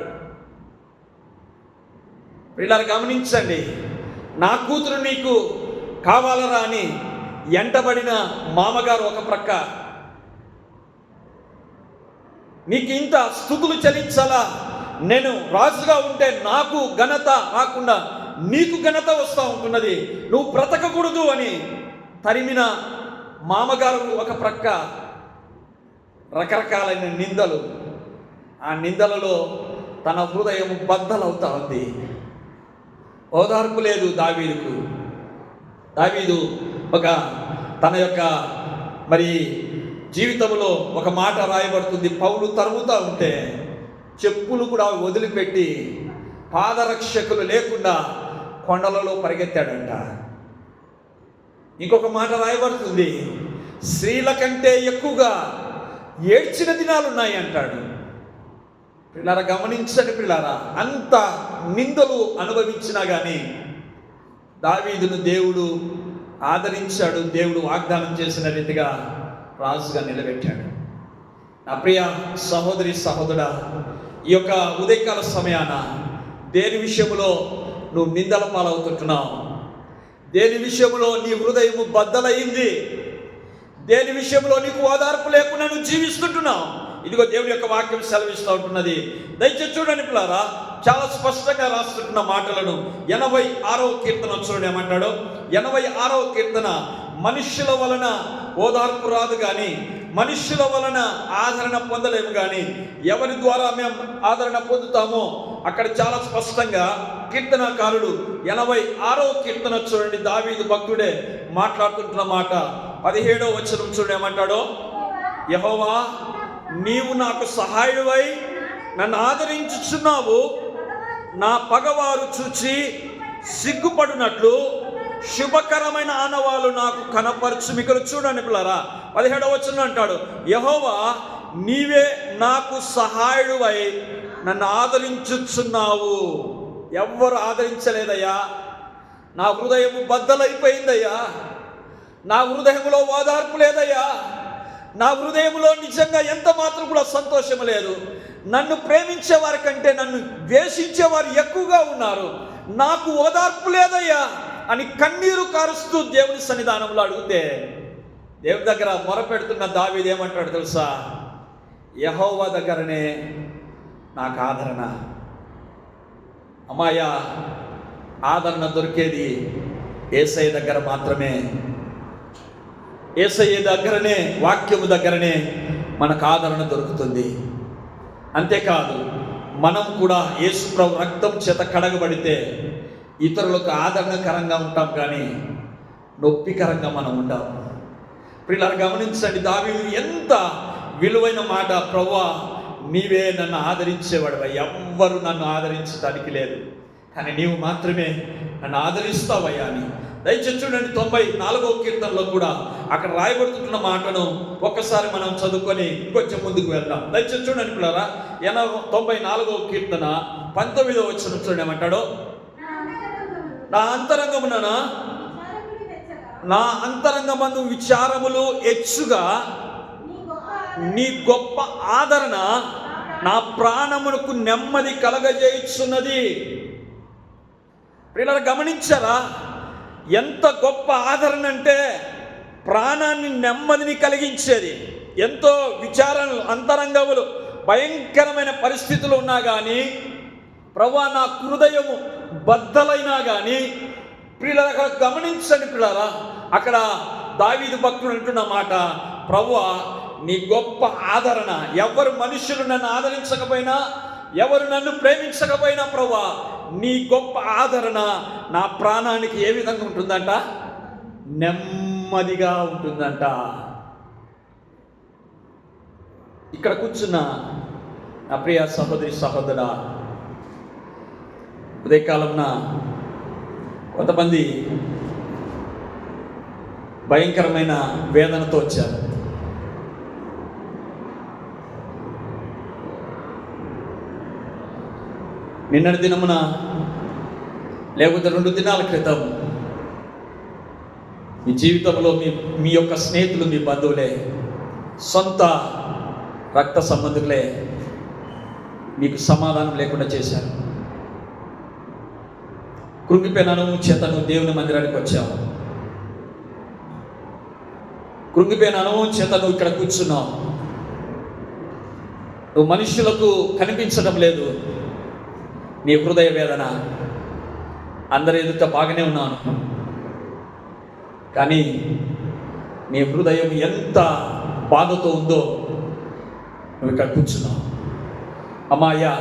వీళ్ళని గమనించండి, నా కూతురు నీకు కావాలరా అని ఎంటబడిన మామగారు ఒక ప్రక్క, నీకు ఇంత స్తుతులు చెల్లించాలా, నేను రాజుగా ఉంటే నాకు ఘనత రాకుండా నీకు ఘనత వస్తూ ఉంటున్నది, నువ్వు బ్రతకకూడదు అని తరిమిన మామగారు ఒక ప్రక్క, రకరకాలైన నిందలు. ఆ నిందలలో తన హృదయం బద్దలవుతా ఉంది. ఓదార్పు లేదు దావీదుకు. దావీదు ఒక తన యొక్క మరి జీవితంలో ఒక మాట రాయబడుతుంది, పౌలు తరుముతూ ఉంటే చెప్పులు కూడా వదిలిపెట్టి పాదరక్షకులు లేకుండా కొండలలో పరిగెత్తాడంట. ఇంకొక మాట రాయబడుతుంది, స్త్రీల కంటే ఎక్కువగా ఏడ్చిన దినాలు ఉన్నాయి అంటాడు. పిల్లారా గమనించండి పిల్లారా, అంత నిందలు అనుభవించినా కానీ దావీదును దేవుడు ఆదరించాడు. దేవుడు వాగ్దానం చేసిన రీతిగా రాజుగా నిలబెట్టాడు. నా ప్రియ సహోదరి సహోదరా, ఈ యొక్క ఉదయకాల సమయాన దేని విషయంలో నువ్వు నిందల పాలవుతుంటున్నావు? దేని విషయంలో నీ హృదయము బద్దలైంది? దేని విషయంలో నీకు ఓదార్పు లేకుండా నువ్వు జీవిస్తుంటున్నావు? ఇదిగో దేవుని యొక్క వాక్యం సెలవిస్తూ ఉంటున్నది. దయచేసి చూడండి పిల్లారా, చాలా స్పష్టంగా రాస్తుంటున్న మాటలను 86వ కీర్తన చూడండి ఏమంటాడో. 86వ కీర్తన, మనుష్యుల వలన ఓదార్పు రాదు కానీ మనుష్యుల వలన ఆదరణ పొందలేము కానీ ఎవరి ద్వారా మేము ఆదరణ పొందుతామో అక్కడ చాలా స్పష్టంగా కీర్తనకారుడు 86వ కీర్తన చూడండి, దావీదు భక్తుడే మాట్లాడుతుంటున్న మాట. 17వ వచనం చూడండి ఏమంటాడో, యెహోవా నీవు నాకు సహాయుడివై నన్ను ఆదరించుచున్నావు, నా పగవారు చూచి సిగ్గుపడినట్లు శుభకరమైన ఆనవాళ్ళు నాకు కనపరచు. ఇక్కడ చూడండి పిల్లరా, 17వ వచనం అంటాడు, యెహోవా నీవే నాకు సహాయుడివై నన్ను ఆదరించుచున్నావు. ఎవ్వరు ఆదరించలేదయ్యా, నా హృదయం బద్దలైపోయిందయ్యా, నా హృదయంలో ఓదార్పు లేదయ్యా, నా హృదయంలో నిజంగా ఎంత మాత్రం కూడా సంతోషం లేదు. నన్ను ప్రేమించే వారి కంటే నన్ను ద్వేషించేవారు ఎక్కువగా ఉన్నారు, నాకు ఓదార్పు లేదయ్యా అని కన్నీరు కారుస్తూ దేవుని సన్నిధానంలో అడిగితే దేవుని దగ్గర మొరపెడుతున్న దావీదు ఏమంటాడు తెలుసా? యెహోవా దగ్గరనే నాకు ఆదరణ. అమ్మాయ, ఆదరణ దొరికేది యేసయ్య దగ్గర మాత్రమే. యేసయ్య దగ్గరనే, వాక్యము దగ్గరనే మనకు ఆదరణ దొరుకుతుంది. అంతేకాదు, మనం కూడా యేసు ప్రభు రక్తం చేత కడగబడితే ఇతరులకు ఆదరణకరంగా ఉంటాం కానీ నొప్పికరంగా మనం ఉంటాం. ప్రియులారా గమనించండి, దావీదు ఎంత విలువైన మాట, ప్రభువా నీవే నన్ను ఆదరించేవాడు, ఎవ్వరు నన్ను ఆదరించడానికి లేదు కానీ నీవు మాత్రమే నన్ను ఆదరిస్తావయ్యా అని. దయచేసి చూడండి 94వ కీర్తనలో కూడా అక్కడ రాయబడుతున్న మాటను ఒక్కసారి మనం చదువుకొని ఇంకొంచెం ముందుకు వెళ్దాం. దయచేసి చూడండి పిల్లరా, 94వ కీర్తన 19వ వచనం చూడండి ఏమంటాడో, నా అంతరంగమందు విచారములు హెచ్చుగా నీ గొప్ప ఆదరణ నా ప్రాణమునకు నెమ్మది కలగజేయుచున్నది. పిల్లలు గమనించారా, ఎంత గొప్ప ఆదరణ అంటే ప్రాణాన్ని నెమ్మదిని కలిగించేది. ఎంతో విచారణలు, అంతరంగములు, భయంకరమైన పరిస్థితులు ఉన్నా కానీ, ప్రభువా నా హృదయము బద్దలైనా కానీ, పిల్లలు అక్కడ గమనించండి పిల్లరా, అక్కడ దావీదు భక్తుడు అంటున్న మాట, ప్రభువా నీ గొప్ప ఆదరణ, ఎవరు మనుషులు నన్ను ఆదరించకపోయినా, ఎవరు నన్ను ప్రేమించకపోయినా ప్రభువా నీ గొప్ప ఆదరణ నా ప్రాణానికి ఏ విధంగా ఉంటుందంట? నెమ్మదిగా ఉంటుందంట. ఇక్కడ కూర్చున్న నా ప్రియ సహోదరి సహోదరా, ఉదయకాలంన కొంతమంది భయంకరమైన వేదనతో వచ్చారు. నిన్నటి దినమున లేకపోతే 2 దినాల క్రితం మీ జీవితంలో మీ యొక్క స్నేహితులు, మీ బంధువులే, సొంత రక్త సంబంధులే మీకు సమాధానం లేకుండా చేశారు. కృంగిపోయిన అనుభవం చేత నువ్వు దేవుని మందిరానికి వచ్చావు. కృంగిపోయిన అనుభవం చేత నువ్వు ఇక్కడ కూర్చున్నావు. నువ్వు మనుషులకు కనిపించడం లేదు. నీ హృదయ వేదన, అందరి ఎదుట బాగానే ఉన్నాను, కానీ నీ హృదయం ఎంత బాధతో ఉందో నువ్వు ఇక్కడ కూర్చున్నావు. అమ్మాయ్యా,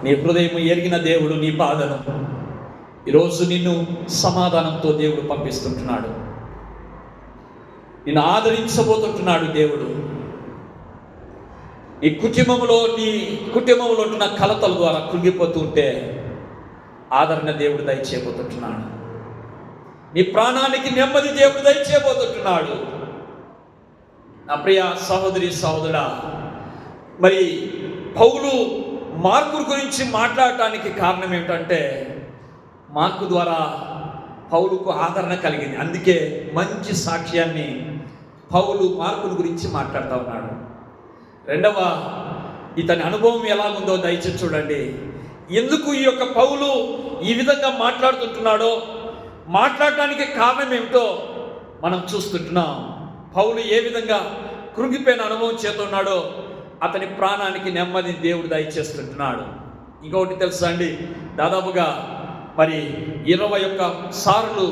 నీ హృదయం ఎరిగిన దేవుడు నీ బాధను ఈరోజు నిన్ను సమాధానంతో దేవుడు పంపిస్తుంటున్నాడు. నిన్ను ఆదరించబోతుంటున్నాడు దేవుడు. నీ కుటుంబంలో ఉంటున్న కలతల ద్వారా కృంగిపోతూ ఉంటే ఆదరణ దేవుడు దయచేయబోతుంటున్నాడు. నీ ప్రాణానికి నెమ్మది దేవుడు దయచేయబోతుంటున్నాడు. నా ప్రియ సహోదరి సహోదరుడా, మరి పౌలు మార్కు గురించి మాట్లాడటానికి కారణం ఏమిటంటే, మార్కు ద్వారా పౌలుకు ఆదరణ కలిగింది. అందుకే మంచి సాక్ష్యాన్ని పౌలు మార్కుని గురించి మాట్లాడుతూ ఉన్నాడు. రెండవ, ఇతని అనుభవం ఎలాగుందో దయచేసి చూడండి. ఎందుకు ఈ యొక్క పౌలు ఈ విధంగా మాట్లాడుతుంటున్నాడో, మాట్లాడటానికి కారణం ఏమిటో మనం చూస్తుంటున్నాం. పౌలు ఏ విధంగా కృంగిపోయిన అనుభవం చేస్తున్నాడో అతని ప్రాణానికి నెమ్మది దేవుడు దయచేస్తుంటున్నాడు. ఇంకొకటి తెలుసా అండి, దాదాపుగా మరి 21 సార్లు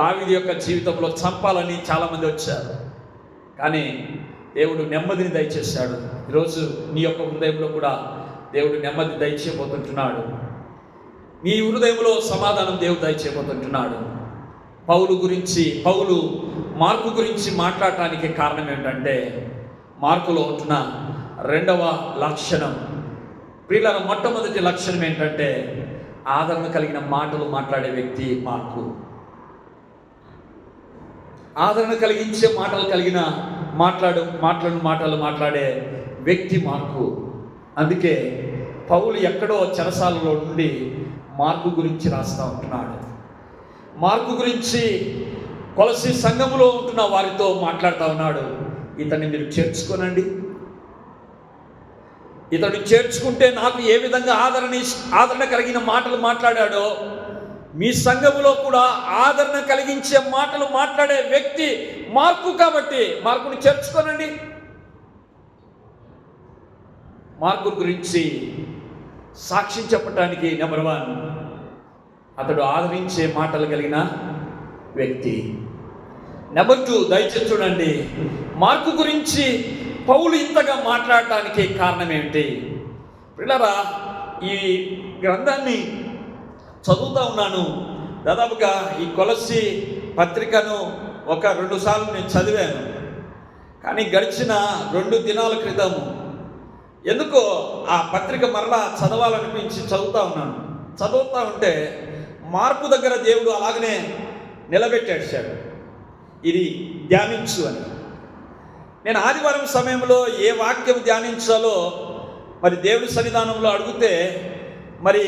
దావీదు యొక్క జీవితంలో చంపాలని చాలామంది వచ్చారు, కానీ దేవుడు నెమ్మదిని దయచేశాడు. ఈరోజు నీ యొక్క హృదయంలో కూడా దేవుడు నెమ్మది దయచేయబోతుంటున్నాడు. నీ హృదయంలో సమాధానం దేవుడు దయచేయబోతుంటున్నాడు. పౌలు మార్కు గురించి మాట్లాడటానికి కారణం ఏంటంటే, మార్కులో ఉంటున్న రెండవ లక్షణం, ప్రియులారా, మొట్టమొదటి లక్షణం ఏంటంటే ఆదరణ కలిగిన మాటలు మాట్లాడే వ్యక్తి మార్కు. ఆదరణ కలిగించే మాటలు మాట్లాడే వ్యక్తి మార్కు. అందుకే పౌలు ఎక్కడో చెరసాలలో నుండి మార్కు గురించి రాస్తూ ఉంటున్నాడు. మార్కు గురించి కొలసి సంఘములో ఉంటున్న వారితో మాట్లాడుతూ ఉన్నాడు. ఇతన్ని మీరు చేర్చుకోనండి, ఇతడు చేర్చుకుంటే నాకు ఏ విధంగా ఆదరణ కలిగిన మాటలు మాట్లాడాడో మీ సంఘములో కూడా ఆదరణ కలిగించే మాటలు మాట్లాడే వ్యక్తి మార్కు. కాబట్టి మార్కుని చేర్చుకోనండి. మార్కు గురించి సాక్ష్యం చెప్పటానికి నెంబర్ 1, అతడు ఆదరించే మాటలు కలిగిన వ్యక్తి. నెంబర్ 2, దయచేసి చూడండి, మార్కు గురించి పౌలు ఇంతగా మాట్లాడటానికి కారణం ఏమిటి? పిల్లరా, ఈ గ్రంథాన్ని చదువుతూ ఉన్నాను. దాదాపుగా ఈ కొలస్సీ పత్రికను 1-2 సార్లు నేను చదివాను, కానీ గడిచిన 2 దినాల క్రితం ఎందుకో ఆ పత్రిక మరలా చదవాలనిపించి చదువుతూ ఉన్నాను. చదువుతూ ఉంటే మార్కు దగ్గర దేవుడు అలాగనే నిలబెట్టేశాడు, ఇది ధ్యానించు అని. నేను ఆదివారం సమయంలో ఏ వాక్యం ధ్యానించాలో మరి దేవుడి సన్నిధానంలో అడిగితే, మరి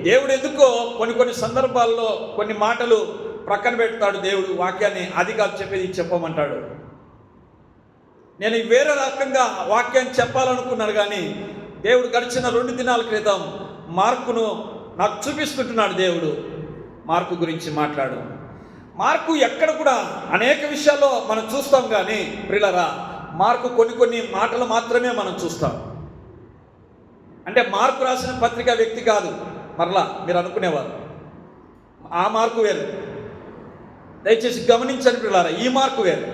దేవుడు ఎందుకో కొన్ని సందర్భాల్లో కొన్ని మాటలు ప్రక్కన పెడతాడు. దేవుడు వాక్యాన్ని అది కాదు చెప్పేది చెప్పమంటాడు. నేను వేరే రకంగా వాక్యాన్ని చెప్పాలనుకున్నాను, కానీ దేవుడు గడిచిన 2 దినాల క్రితం మార్కును నాకు చూపిస్తుంటున్నాడు. దేవుడు మార్కు గురించి మాట్లాడు. మార్కు ఎక్కడ కూడా అనేక విషయాల్లో మనం చూస్తాం, కానీ ప్రియులారా, మార్కు కొన్ని మాటలు మాత్రమే మనం చూస్తాం. అంటే మార్కు రాసిన పత్రిక వ్యక్తి కాదు, మరలా మీరు అనుకునేవారు ఆ మార్కు వేరు. దయచేసి గమనించండి ప్రియులారా, ఈ మార్కు వేరు.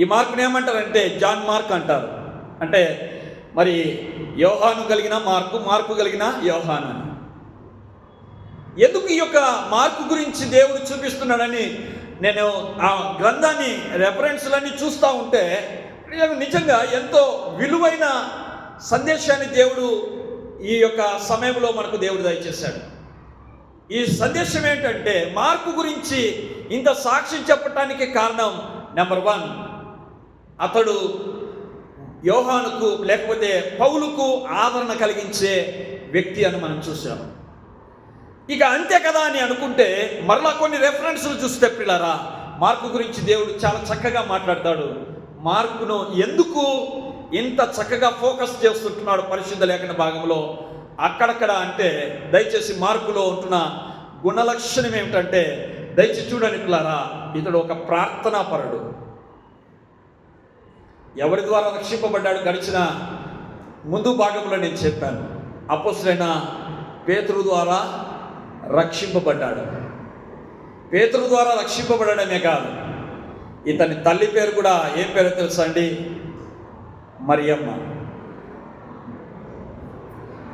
ఈ మార్కుని ఏమంటారంటే జాన్ మార్క్ అంటారు. అంటే మరి యోహాను కలిగిన మార్కు కలిగిన యోహాను. ఎందుకు ఈ యొక్క మార్కు గురించి దేవుడు చూపిస్తున్నాడని నేను ఆ గ్రంథాన్ని రెఫరెన్స్లన్నీ చూస్తూ ఉంటే నిజంగా ఎంతో విలువైన సందేశాన్ని దేవుడు ఈ యొక్క సమయంలో మనకు దేవుడు దయచేశాడు. ఈ సందేశం ఏంటంటే, మార్కు గురించి ఇంత సాక్ష్యం చెప్పటానికి కారణం నెంబర్ 1, అతడు యోహానుకు లేకపోతే పౌలుకు ఆదరణ కలిగించే వ్యక్తి అని మనం చూసాం. ఇక అంతే కదా అని అనుకుంటే మరలా కొన్ని రెఫరెన్స్లు చూస్తే పిల్లరా, మార్కు గురించి దేవుడు చాలా చక్కగా మాట్లాడతాడు. మార్కును ఎందుకు ఇంత చక్కగా ఫోకస్ చేస్తుంటున్నాడు పరిశుద్ధ లేఖన భాగంలో అక్కడక్కడ అంటే, దయచేసి మార్కులో ఉంటున్న గుణలక్షణం ఏమిటంటే, దయచేసి చూడండి పిల్లరా, ఇతడు ఒక ప్రార్థనాపరుడు. ఎవరి ద్వారా రక్షింపబడ్డాడు? గడిచిన ముందు భాగంలో నేను చెప్పాను, అపోస్తలుడైన పేతురు ద్వారా రక్షింపబడ్డాడు. పేతురు ద్వారా రక్షింపబడమే కాదు, ఇతని తల్లి పేరు కూడా ఏం పేరో తెలుసా అండి? మరియమ్మ.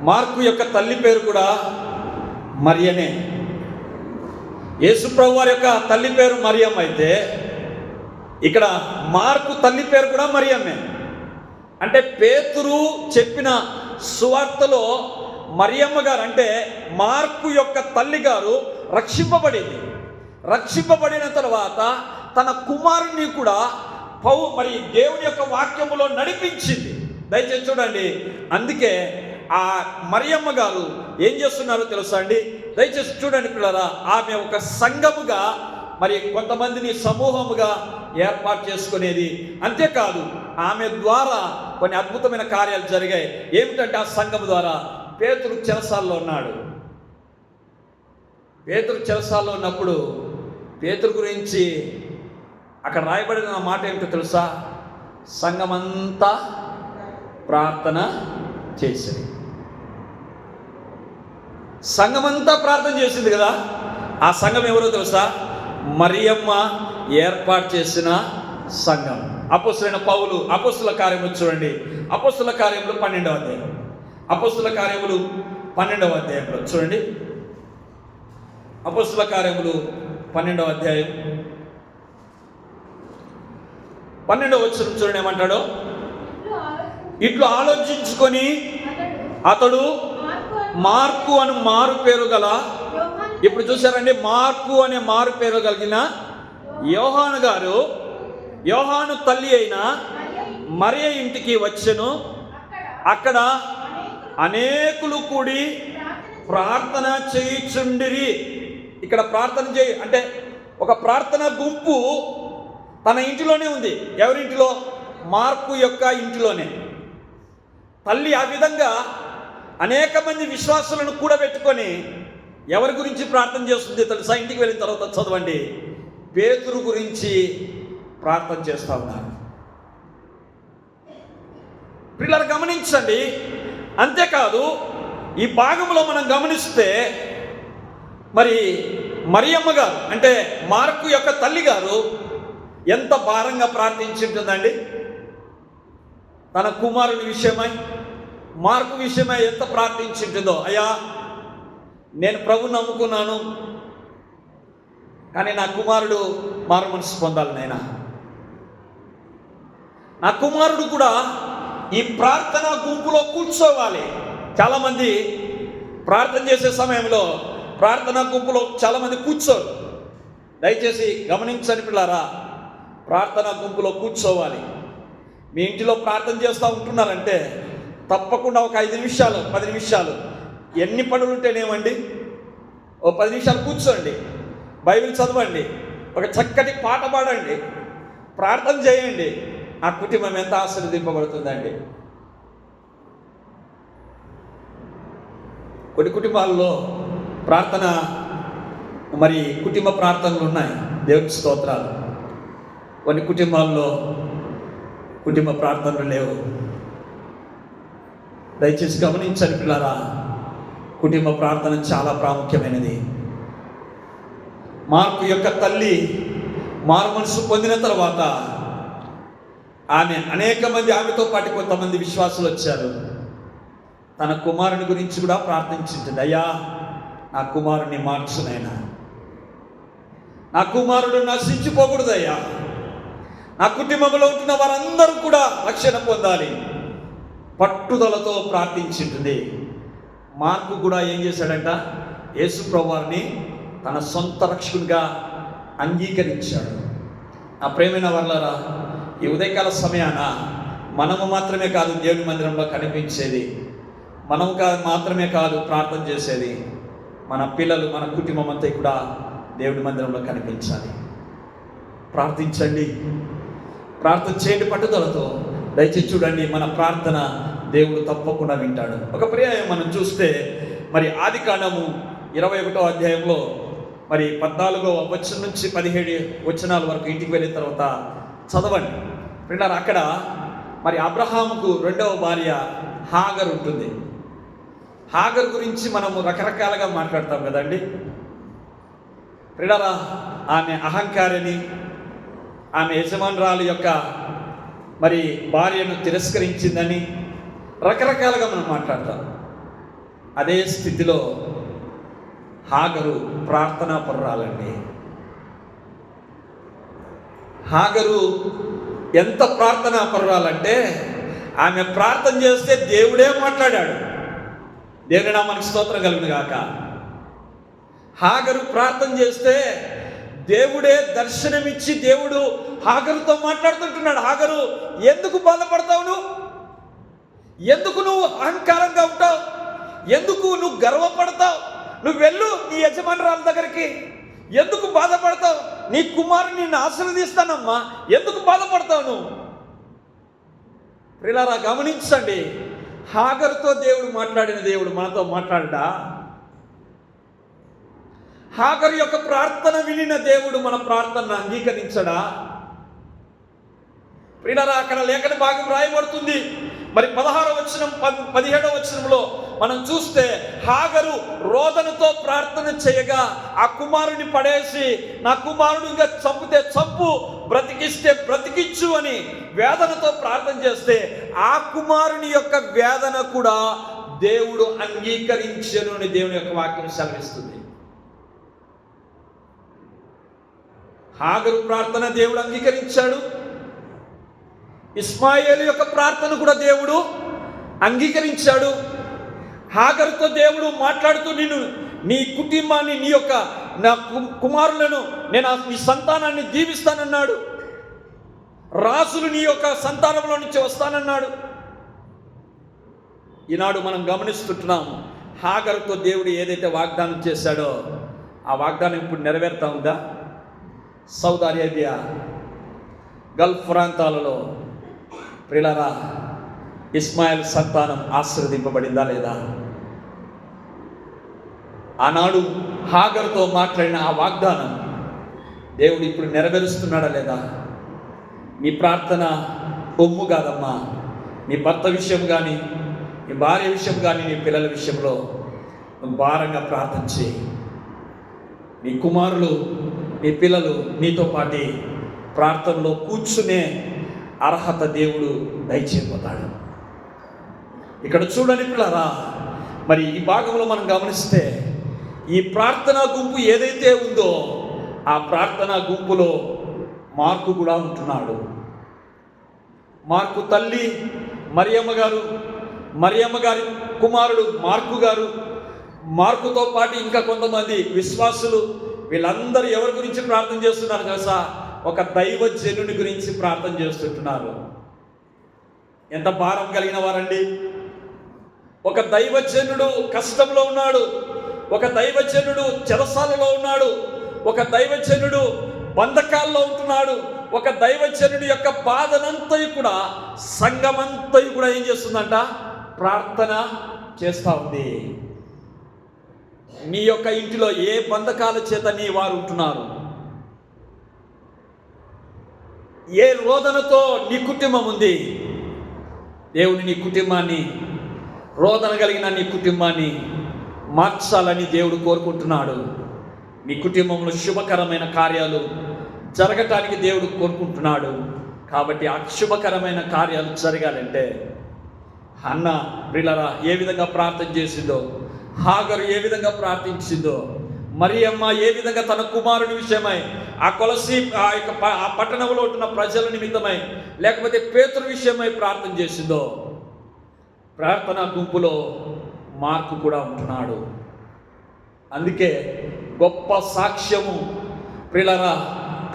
మార్కు యొక్క తల్లి పేరు కూడా మరియనే. యేసు ప్రభు వారి యొక్క తల్లి పేరు మరియమ్మ అయితే, ఇక్కడ మార్కు తల్లి పేరు కూడా మరియమ్మే. అంటే పేతురు చెప్పిన సువార్తలో మరియమ్మ గారు అంటే మార్కు యొక్క తల్లి గారు రక్షింపబడిన తర్వాత తన కుమారుని కూడా మరి దేవుని యొక్క వాక్యములో నడిపించింది. దయచేసి చూడండి, అందుకే ఆ మరియమ్మ గారు ఏం చేస్తున్నారో తెలుసా అండి? దయచేసి చూడండి పిల్లరా, ఆమె ఒక సంఘముగా మరి కొంతమందిని సమూహముగా ఏర్పాటు చేసుకునేది. అంతేకాదు, ఆమె ద్వారా కొన్ని అద్భుతమైన కార్యాలు జరిగాయి. ఏమిటంటే ఆ సంఘము ద్వారా పేతురు చెరసాల్లో ఉన్నాడు. పేతురు చెరసాల్లో ఉన్నప్పుడు పేతురు గురించి అక్కడ రాయబడిన మాట ఏమిటో తెలుసా? సంఘమంతా ప్రార్థన చేసింది. సంఘమంతా ప్రార్థన చేసింది కదా. ఆ సంఘం ఎవరో తెలుసా? మరియమ్మ ఏర్పాటు చేసిన సంఘం. అపోస్తలుడైన పౌలు అపోస్తల కార్యములు చూడండి, అపోస్తల కార్యములు 12వ అధ్యాయం, అపోస్తల కార్యములు 12వ అధ్యాయంలో చూడండి, అపోస్తల కార్యములు 12వ అధ్యాయం 12వ వచనం చూడండి ఏమంటాడో. ఇట్లు ఆలోచించుకొని అతడు మార్కు అని మారు పేరు గల, ఇప్పుడు చూసారండి, మార్కు అనే మారు పేరు కలిగిన యోహాను గారు యోహాను తల్లి అయిన మరియ ఇంటికి వచ్చెను. అక్కడ అనేకులు కూడి ప్రార్థన చేయుచుండిరి. ఇక్కడ ప్రార్థన అంటే ఒక ప్రార్థన గుంపు తన ఇంటిలోనే ఉంది. ఎవరింటిలో? మార్కు యొక్క ఇంటిలోనే. తల్లి ఆ విధంగా అనేక మంది విశ్వాసులను కూడబెట్టుకొని ఎవరి గురించి ప్రార్థన చేస్తుంది తెలుసా? ఇంటికి వెళ్ళిన తర్వాత చదవండి, పేతురు గురించి ప్రార్థన చేస్తూ ఉన్నారు. పిల్లలు గమనించండి. అంతేకాదు, ఈ భాగంలో మనం గమనిస్తే మరి మరియమ్మ గారు అంటే మార్కు యొక్క తల్లి గారు ఎంత భారంగా ప్రార్థించుంటుందండి. తన కుమారుని విషయమై, మార్కు విషయమై ఎంత ప్రార్థించుంటుందో. అయ్యా, నేను ప్రభువుని నమ్ముకున్నాను, కానీ నా కుమారుడు మారు మనసు పొందాలి. నా కుమారుడు కూడా ఈ ప్రార్థన గుంపులో కూర్చోవాలి. చాలామంది ప్రార్థన చేసే సమయంలో ప్రార్థన గుంపులో చాలామంది కూర్చోరు. దయచేసి గమనించండి పిల్లారా, ప్రార్థన గుంపులో కూర్చోవాలి. మీ ఇంటిలో ప్రార్థన చేస్తూ ఉంటున్నారంటే తప్పకుండా ఒక 5 నిమిషాలు 10 నిమిషాలు ఎన్ని పనులు ఉంటేనేమండి, ఓ 10 నిమిషాలు కూర్చోండి, బైబిల్ చదవండి, ఒక చక్కటి పాట పాడండి, ప్రార్థన చేయండి. ఆ కుటుంబం ఎంత ఆశీర్వదింపబడుతుందండి. కొన్ని కుటుంబాల్లో ప్రార్థన మరి కుటుంబ ప్రార్థనలు ఉన్నాయి, దేవుని స్తోత్రాలు. కొన్ని కుటుంబాల్లో కుటుంబ ప్రార్థనలు లేవు. దయచేసి గమనించండి పిల్లరా, కుటుంబ ప్రార్థన చాలా ప్రాముఖ్యమైనది. మార్కు యొక్క తల్లి మారు మనసు పొందిన తర్వాత ఆమె అనేక మంది, ఆమెతో పాటు కొంతమంది విశ్వాసులు వచ్చారు. తన కుమారుని గురించి కూడా ప్రార్థించింది. అయ్యా, నా కుమారుని మార్చునైనా, నా కుమారుడు నశించిపోకూడదయ్యా, నా కుటుంబంలో ఉంటున్న వారందరూ కూడా రక్షణ పొందాలి. పట్టుదలతో ప్రార్థించింది. మార్కు కూడా ఏం చేశాడంట? యేసు ప్రభువారిని తన సొంత రక్షకునిగా అంగీకరించాడు. నా ప్రేమైన వర్లారా, ఈ ఉదయకాల సమయాన మనము మాత్రమే కాదు దేవుని మందిరంలో కనిపించేది, మనం మాత్రమే కాదు ప్రార్థన చేసేది, మన పిల్లలు, మన కుటుంబం అంతా కూడా దేవుడి మందిరంలో కనిపించాలి. ప్రార్థించండి, ప్రార్థన చేయండి పట్టుదలతో. దయచేసి చూడండి, మన ప్రార్థన దేవుడు తప్పకుండా వింటాడు. ఒక పర్యాయం మనం చూస్తే మరి ఆదికాండము 21వ అధ్యాయంలో మరి 14వ వచనం నుంచి 17 వచనాల వరకు ఇంటికి వెళ్ళిన తర్వాత చదవండి. ప్రియులారా, అక్కడ మరి అబ్రహాముకు రెండవ భార్య హాగర్ ఉంటుంది. హాగర్ గురించి మనము రకరకాలుగా మాట్లాడతాం కదండి. ప్రియులారా, ఆమె అహంకారిని, ఆమె యజమానురాలు యొక్క మరి భార్యను తిరస్కరించిందని రకరకాలుగా మనం మాట్లాడతాం. అదే స్థితిలో హాగరు ప్రార్థనా పరురాలండి. హాగరు ఎంత ప్రార్థనా పరురాలంటే, ఆమె ప్రార్థన చేస్తే దేవుడే మాట్లాడాడు. దేవుని నామానికి స్తోత్రం కలుగును గాక. హాగరు ప్రార్థన చేస్తే దేవుడే దర్శనమిచ్చి దేవుడు హాగరుతో మాట్లాడుతుంటున్నాడు. హాగరు, ఎందుకు బాధపడతావు? నువ్వు ఎందుకు నువ్వు అహంకారంగా ఉంటావు? ఎందుకు నువ్వు గర్వపడతావు? నువ్వు వెళ్ళు నీ యజమానురాల దగ్గరికి. ఎందుకు బాధపడతావు? నీ కుమారుని నిన్ను ఆశీర్వదిస్తానమ్మా, ఎందుకు బాధపడతావు నువ్వు? ప్రియులారా, గమనించండి, హాగరుతో దేవుడు మాట్లాడిన దేవుడు మనతో మాట్లాడా? హాగరు యొక్క ప్రార్థన వినిన దేవుడు మన ప్రార్థనను అంగీకరించడా? ప్రియులారా, అక్కడ లేఖన భాగం రాయబడుతుంది. మరి 16వ వచనం 17వ వచనంలో మనం చూస్తే హాగరు రోదనతో ప్రార్థన చేయగా, ఆ కుమారుని పడేసి, నా కుమారుడిగా చంపితే చంపు, బ్రతికిస్తే బ్రతికించు అని వేదనతో ప్రార్థన చేస్తే ఆ కుమారుని యొక్క వేదన కూడా దేవుడు అంగీకరించెను అని దేవుని యొక్క వాక్యం సెలవిస్తుంది. హాగరు ప్రార్థన దేవుడు అంగీకరించాడు. ఇస్మాయేలు యొక్క ప్రార్థన కూడా దేవుడు అంగీకరించాడు. హాగరుతో దేవుడు మాట్లాడుతూ, నీ కుటుంబాన్ని, నీ యొక్క నా కుమారులను నేను నీ సంతానాన్ని దీవిస్తానన్నాడు. రాజులు నీ యొక్క సంతానంలో నుంచి వస్తానన్నాడు. ఈనాడు మనం గమనిస్తుంటున్నాం, హాగరుతో దేవుడు ఏదైతే వాగ్దానం చేశాడో ఆ వాగ్దానం ఇప్పుడు నెరవేరుతా ఉందా? సౌదీ అరేబియా, గల్ఫ్ ప్రాంతాలలో ప్రియులారా, ఇస్మాయిల్ సంతానం ఆశీర్వదింపబడిందా లేదా? ఆనాడు హాగరుతో మాట్లాడిన ఆ వాగ్దానం దేవుడు ఇప్పుడు నెరవేరుస్తున్నాడా లేదా? నీ ప్రార్థన ఒమ్ము కాదమ్మా. నీ భర్త విషయం కానీ, నీ భార్య విషయం కానీ, నీ పిల్లల విషయంలో నువ్వు భారంగా ప్రార్థన చేయి. నీ కుమారులు, నీ పిల్లలు నీతో పాటు ప్రార్థనలో కూర్చునే అర్హత దేవుడు దయచేయబోతాడు. ఇక్కడ చూడండి పిల్లరా, మరి ఈ భాగంలో మనం గమనిస్తే ఈ ప్రార్థనా గుంపు ఏదైతే ఉందో ఆ ప్రార్థనా గుంపులో మార్కు కూడా ఉంటున్నాడు. మార్కు తల్లి మరియమ్మ గారి కుమారుడు మార్కు గారు, మార్కుతో పాటు ఇంకా కొంతమంది విశ్వాసులు, వీళ్ళందరూ ఎవరి గురించి ప్రార్థన చేస్తున్నారు తెలుసా? ఒక దైవజనుని గురించి ప్రార్థన చేస్తుంటున్నారు. ఎంత భారం కలిగిన వారండి! ఒక దైవజనుడు కష్టంలో ఉన్నాడు, ఒక దైవజనుడు చెరసాలలో ఉన్నాడు, ఒక దైవజనుడు బంధకాల్లో ఉంటున్నాడు. ఒక దైవజనుడి యొక్క బాధనంతయు కూడా సంఘమంతయు కూడా ఏం చేస్తుందంట? ప్రార్థన చేస్తూ ఉంది. నీ యొక్క ఇంటిలో ఏ బంధకాల చేత నీ వారు ఉంటున్నారు? ఏ రోదనతో నీ కుటుంబం ఉంది? దేవుని నీ కుటుంబాన్ని, రోదన కలిగిన నీ కుటుంబాన్ని మార్చాలని దేవుడు కోరుకుంటున్నాడు. నీ కుటుంబంలో శుభకరమైన కార్యాలు జరగటానికి దేవుడు కోరుకుంటున్నాడు. కాబట్టి ఆ శుభకరమైన కార్యాలు జరగాలంటే హన్న ప్రియులారా ఏ విధంగా ప్రార్థన చేసిందో, హాగరు ఏ విధంగా ప్రార్థించిందో, మరియమ్మ ఏ విధంగా తన కుమారుని విషయమై ఆ కొలసి ఆ పట్టణంలో ఉంటున్న ప్రజల నిమిత్తమై, లేకపోతే పేతురు విషయమై ప్రార్థన చేసిందో, ప్రార్థనా గుంపులో మార్కు కూడా ఉంటున్నాడు. అందుకే గొప్ప సాక్ష్యము ప్రియులారా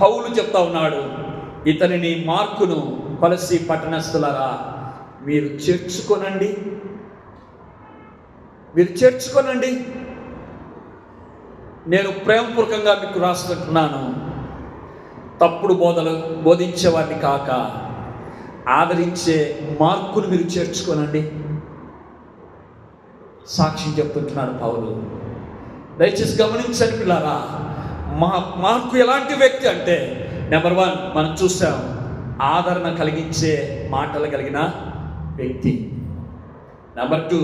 పౌలు చెప్తా ఉన్నాడు, ఇతనిని మార్కును కొలసి పట్టణస్థులారా మీరు చేర్చుకొనండి. మీరు చేర్చుకోనండి. నేను ప్రేమపూర్వకంగా మీకు రాసుకుంటున్నాను, తప్పుడు బోధలు బోధించేవాడిని కాక ఆదరించే మార్కును మీరు చేర్చుకోనండి. సాక్ష్యం చెప్తుంటున్నాడు పౌలు. దయచేసి గమనించండి పిల్లారా, మార్కు ఎలాంటి వ్యక్తి అంటే, నెంబర్ 1 మనం చూసాం, ఆదరణ కలిగించే మాటలు కలిగిన వ్యక్తి. నెంబర్ 2,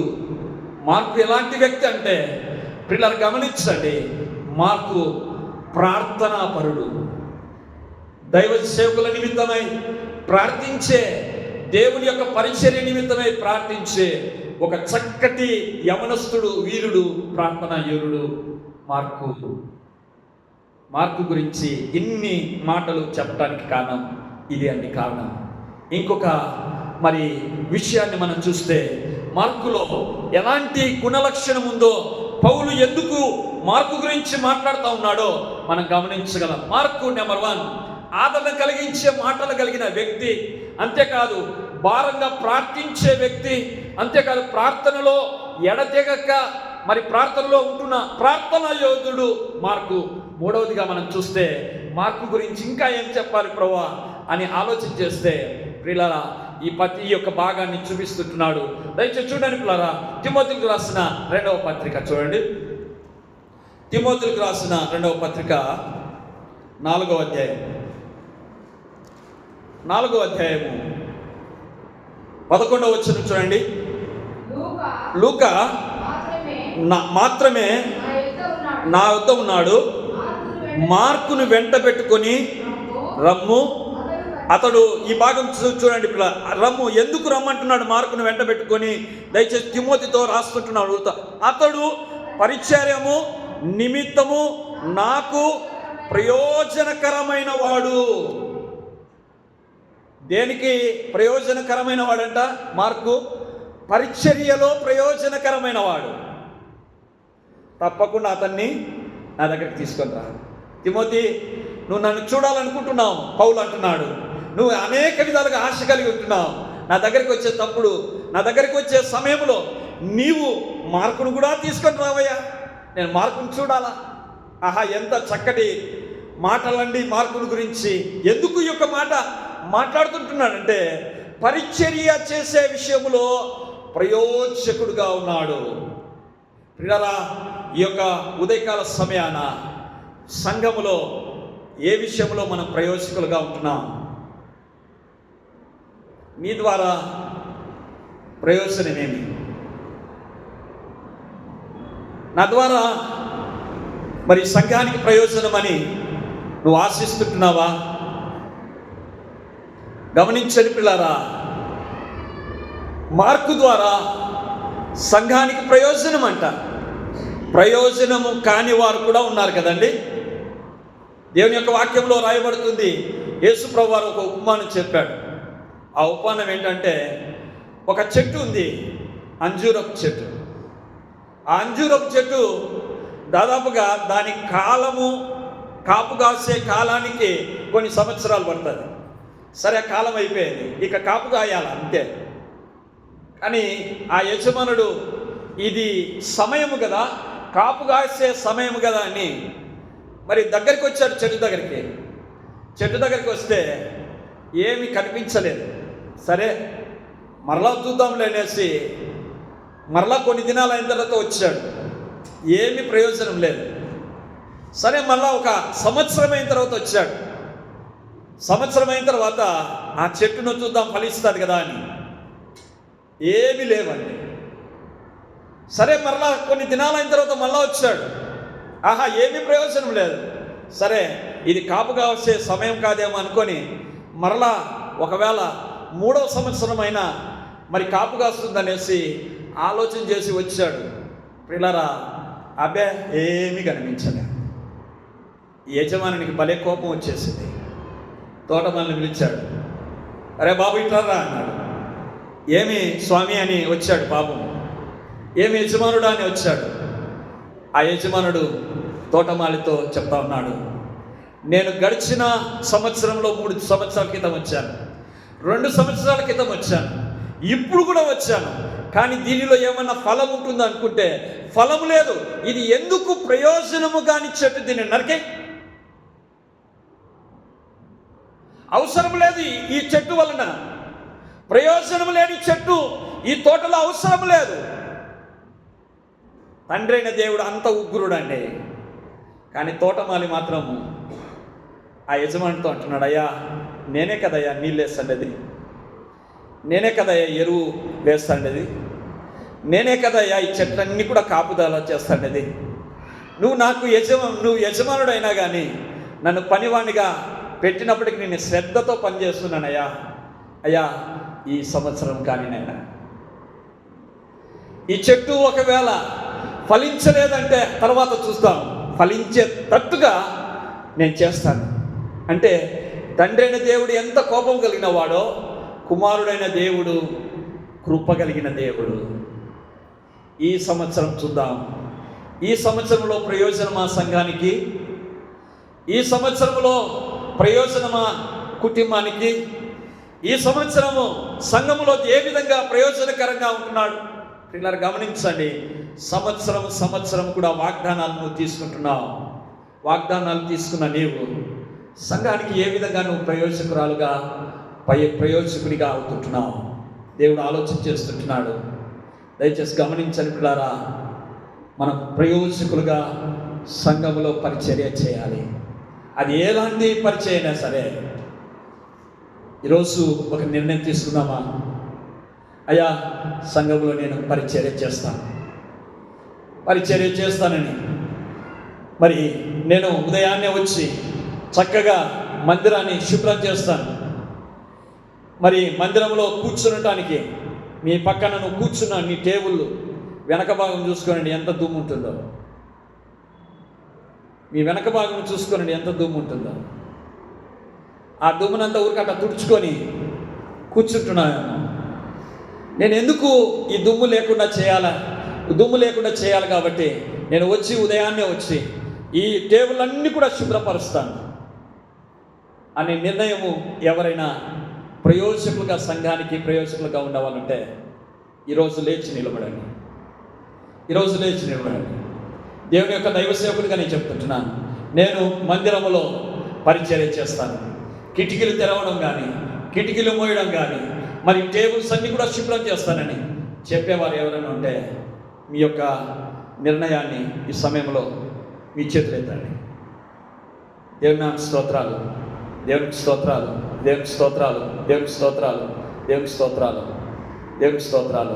మార్కు ఎలాంటి వ్యక్తి అంటే, పిల్లలు గమనించండి, మార్కు ప్రార్థనాపరుడు. దైవ సేవకుల నిమిత్తమై ప్రార్థించే, దేవుని యొక్క పరిచర్య నిమిత్తమై ప్రార్థించే ఒక చక్కటి యవనస్తుడు, వీరుడు, ప్రార్థనా యోధుడు మార్కు గురించి ఇన్ని మాటలు చెప్పడానికి కారణం ఇది అండి. కారణం ఇంకొక విషయాన్ని మనం చూస్తే, మార్కులో ఎలాంటి గుణలక్షణం ఉందో, పౌలు ఎందుకు మార్కు గురించి మాట్లాడుతూ ఉన్నాడో మనం గమనించగలం. మార్కు నెంబర్ 1 ఆదరణ కలిగించే మాటలు కలిగిన వ్యక్తి, అంతేకాదు భారంగా ప్రార్థించే వ్యక్తి, అంతేకాదు ప్రార్థనలో ఎడతెగక ప్రార్థనలో ఉంటున్న ప్రార్థనా యోధుడు మార్కు. మూడవదిగా మనం చూస్తే, మార్కు గురించి ఇంకా ఏం చెప్పాలి ప్రభువా అని ఆలోచన చేస్తే, ప్రియులారా ఈ యొక్క భాగాన్ని చూపిస్తుంటున్నాడు. దయచేసి చూడండి పిల్లరా, తిమోతికి రాసిన 2వ పత్రిక చూడండి. తిమోతికి రాసిన 2వ పత్రిక 4వ అధ్యాయం 11వ వచనం చూడండి. లూకా మాత్రమే నా వద్ద ఉన్నాడు, మార్కును వెంట పెట్టుకొని రమ్ము. అతడు ఈ భాగం చూడండి పిల్ల, రమ్ము ఎందుకు రమ్మంటున్నాడు మార్కును వెంట పెట్టుకొని? దయచేసి తిమోతితో రాసుకుంటున్నాడు. అతడు పరిచర్యము నిమిత్తము నాకు ప్రయోజనకరమైన వాడు. దేనికి ప్రయోజనకరమైన వాడంట? మార్కు పరిచర్యలో ప్రయోజనకరమైన వాడు. తప్పకుండా అతన్ని నా దగ్గరికి తీసుకొని రా. తిమోతి, నువ్వు నన్ను చూడాలనుకుంటున్నావు, పౌలు అంటున్నాడు. నువ్వు అనేక విధాలుగా ఆశ కలిగి ఉంటున్నావు. నా దగ్గరికి వచ్చే సమయంలో నీవు మార్కును కూడా తీసుకొని రావయ్యా, నేను మార్కును చూడాలా. ఆహా, ఎంత చక్కటి మాటలండి మార్కును గురించి. ఎందుకు ఈ యొక్క మాట మాట్లాడుతుంటున్నాడంటే, పరిచర్య చేసే విషయంలో ప్రయోజకుడుగా ఉన్నాడు. ప్రియులారా, ఈ యొక్క ఉదయకాల సమయాన సంఘములో ఏ విషయంలో మనం ప్రయోజకులుగా ఉంటున్నాం? మీ ద్వారా ప్రయోజనమేమి? నా ద్వారా సంఘానికి ప్రయోజనమని నువ్వు ఆశిస్తుంటున్నావా? గమనించండి పిల్లారా, మార్కు ద్వారా సంఘానికి ప్రయోజనం అంట. ప్రయోజనము కాని వారు కూడా ఉన్నారు కదండి. దేవుని యొక్క వాక్యంలో రాయబడుతుంది, యేసు ప్రభువు వారు ఒక ఉపమానం చెప్పాడు. ఆ ఉపమానం ఏంటంటే, ఒక చెట్టు ఉంది, అంజూరపు చెట్టు. ఆ అంజూరపు చెట్టు దాదాపుగా దాని కాపు కాసే కాలానికి కొన్ని సంవత్సరాలు పడుతుంది. సరే, కాలం అయిపోయింది, ఇక కాపు కాయాలి అంతే. కానీ ఆ యజమానుడు ఇది సమయము కదా, కాపు కాసే సమయము కదా అని దగ్గరికి వచ్చాడు. చెట్టు దగ్గరికి వస్తే ఏమీ కనిపించలేదు. సరే, మరలా చూద్దాంలే అనేసి మరలా కొన్ని దినాలు అయిన తర్వాత వచ్చాడు. ఏమీ ప్రయోజనం లేదు. సరే, మళ్ళా ఒక సంవత్సరం అయిన తర్వాత వచ్చాడు. సంవత్సరం అయిన తర్వాత ఆ చెట్టును చూద్దాం, ఫలిస్తుంది కదా అని. ఏమీ లేవండి. సరే, మరలా కొన్ని దినాలు అయిన తర్వాత మళ్ళా వచ్చాడు. ఆహా, ఏమీ ప్రయోజనం లేదు. సరే, ఇది కాపు కావచ్చే సమయం కాదేమో అనుకొని మరలా ఒకవేళ 3వ సంవత్సరం అయినా కాపు కాస్తుందనేసి ఆలోచన చేసి వచ్చాడు. పిల్లరా, అబ్బే ఏమీ కనిపించలేదు. యజమానికి భలే కోపం వచ్చేసింది. తోటమాలిని పిలిచాడు. అరే బాబు, ఇట్లారా అన్నాడు. ఏమి స్వామి అని వచ్చాడు పాపం. ఏమి యజమానుడా అని వచ్చాడు. ఆ యజమానుడు తోటమాలితో చెప్తా ఉన్నాడు, నేను గడిచిన సంవత్సరంలో 3 సంవత్సరాల క్రితం వచ్చాను, 2 సంవత్సరాల క్రితం వచ్చాను, ఇప్పుడు కూడా వచ్చాను, కానీ దీనిలో ఏమన్నా ఫలం ఉంటుంది అనుకుంటే ఫలం లేదు. ఇది ఎందుకు ప్రయోజనము కాని చెట్టు, దీన్ని నరికే అవసరం లేదు. ఈ చెట్టు వలన ప్రయోజనం లేని చెట్టు ఈ తోటలో అవసరం లేదు. తండ్రి అయిన దేవుడు అంత ఉగ్రుడండి. కానీ తోటమాలి మాత్రం ఆ యజమానితో అంటున్నాడు, అయ్యా నేనే కదయ్యా నీళ్ళు వేస్తాండేది, నేనే కదయ్యా ఎరువు వేస్తాండేది, నేనే కదయ్యా ఈ చెట్లన్నీ కూడా కాపుదల చేస్తాండేది. నువ్వు యజమానుడైనా కానీ నన్ను పనివాణిగా పెట్టినప్పటికీ నేను శ్రద్ధతో పనిచేస్తున్నానయ్యా. అయ్యా ఈ సంవత్సరం కానీ నైనా ఈ చెట్టు ఒకవేళ ఫలించలేదంటే తర్వాత చూస్తాం, ఫలించేటట్టుగా నేను చేస్తాను. అంటే తండ్రి అయిన దేవుడు ఎంత కోపం కలిగిన వాడో, కుమారుడైన దేవుడు కృప కలిగిన దేవుడు. ఈ సంవత్సరం చూద్దాం. ఈ సంవత్సరంలో ప్రయోజనమా సంఘానికి, ఈ సంవత్సరంలో ప్రయోజనమా కుటుంబానికి, ఈ సంవత్సరము సంఘములో ఏ విధంగా ప్రయోజనకరంగా ఉంటున్నాడు. పిల్లలు గమనించండి, సంవత్సరం కూడా వాగ్దానాలను తీసుకుంటున్నావు. వాగ్దానాలు తీసుకున్న నీవు సంఘానికి ఏ విధంగా నువ్వు ప్రయోజకురాలుగా ప్రయోజకుడిగా అవుతుంటున్నావు దేవుడు ఆలోచన చేస్తుంటున్నాడు. దయచేసి గమనించండి పిల్లారా, మనం ప్రయోజకులుగా సంఘములో పరిచర్య చేయాలి. అది ఎలాంటి పరిచయం అయినా సరే. ఈరోజు ఒక నిర్ణయం తీసుకున్నామా, అయ్యా సంఘంలో నేను పరిచర్య చేస్తానని. మరి నేను ఉదయాన్నే వచ్చి చక్కగా మందిరాన్ని శుభ్రం చేస్తాను. మరి మందిరంలో కూర్చునటానికి మీ పక్కన నువ్వు కూర్చున్న నీ టేబుల్ వెనక భాగం చూసుకోనండి ఎంత దుమ్ము ఉంటుందో. మీ వెనక భాగం చూసుకోనండి ఎంత దుమ్ము ఉంటుందో. ఆ దుమ్మునంతా ఊరికట్ట తుడుచుకొని కూర్చుంటున్నాను. నేను ఎందుకు ఈ దుమ్ము లేకుండా చేయాలి కాబట్టి నేను ఉదయాన్నే వచ్చి ఈ టేబుల్ అన్నీ కూడా శుభ్రపరుస్తాను అనే నిర్ణయము ఎవరైనా ప్రయోజకులుగా సంఘానికి ప్రయోజకులుగా ఉండవాలంటే ఈరోజు లేచి నిలబడండి. దేవుని యొక్క దైవ సేవకుడిగా నేను చెప్తుంటున్నాను. నేను మందిరములో పరిచర్య చేస్తాను. కిటికీలు తెరవడం కానీ, కిటికీలు మోయడం కానీ, మరి టేబుల్స్ అన్నీ కూడా శుభ్రం చేస్తానని చెప్పేవారు ఎవరైనా ఉంటే మీ యొక్క నిర్ణయాన్ని ఈ సమయంలో మీ చేతులు ఎత్తండి. దేవుని స్తోత్రాలు, దేవునికి స్తోత్రాలు, దేవునికి స్తోత్రాలు, దేవునికి స్తోత్రాలు, దేవునికి స్తోత్రాలు, దేవునికి స్తోత్రాలు,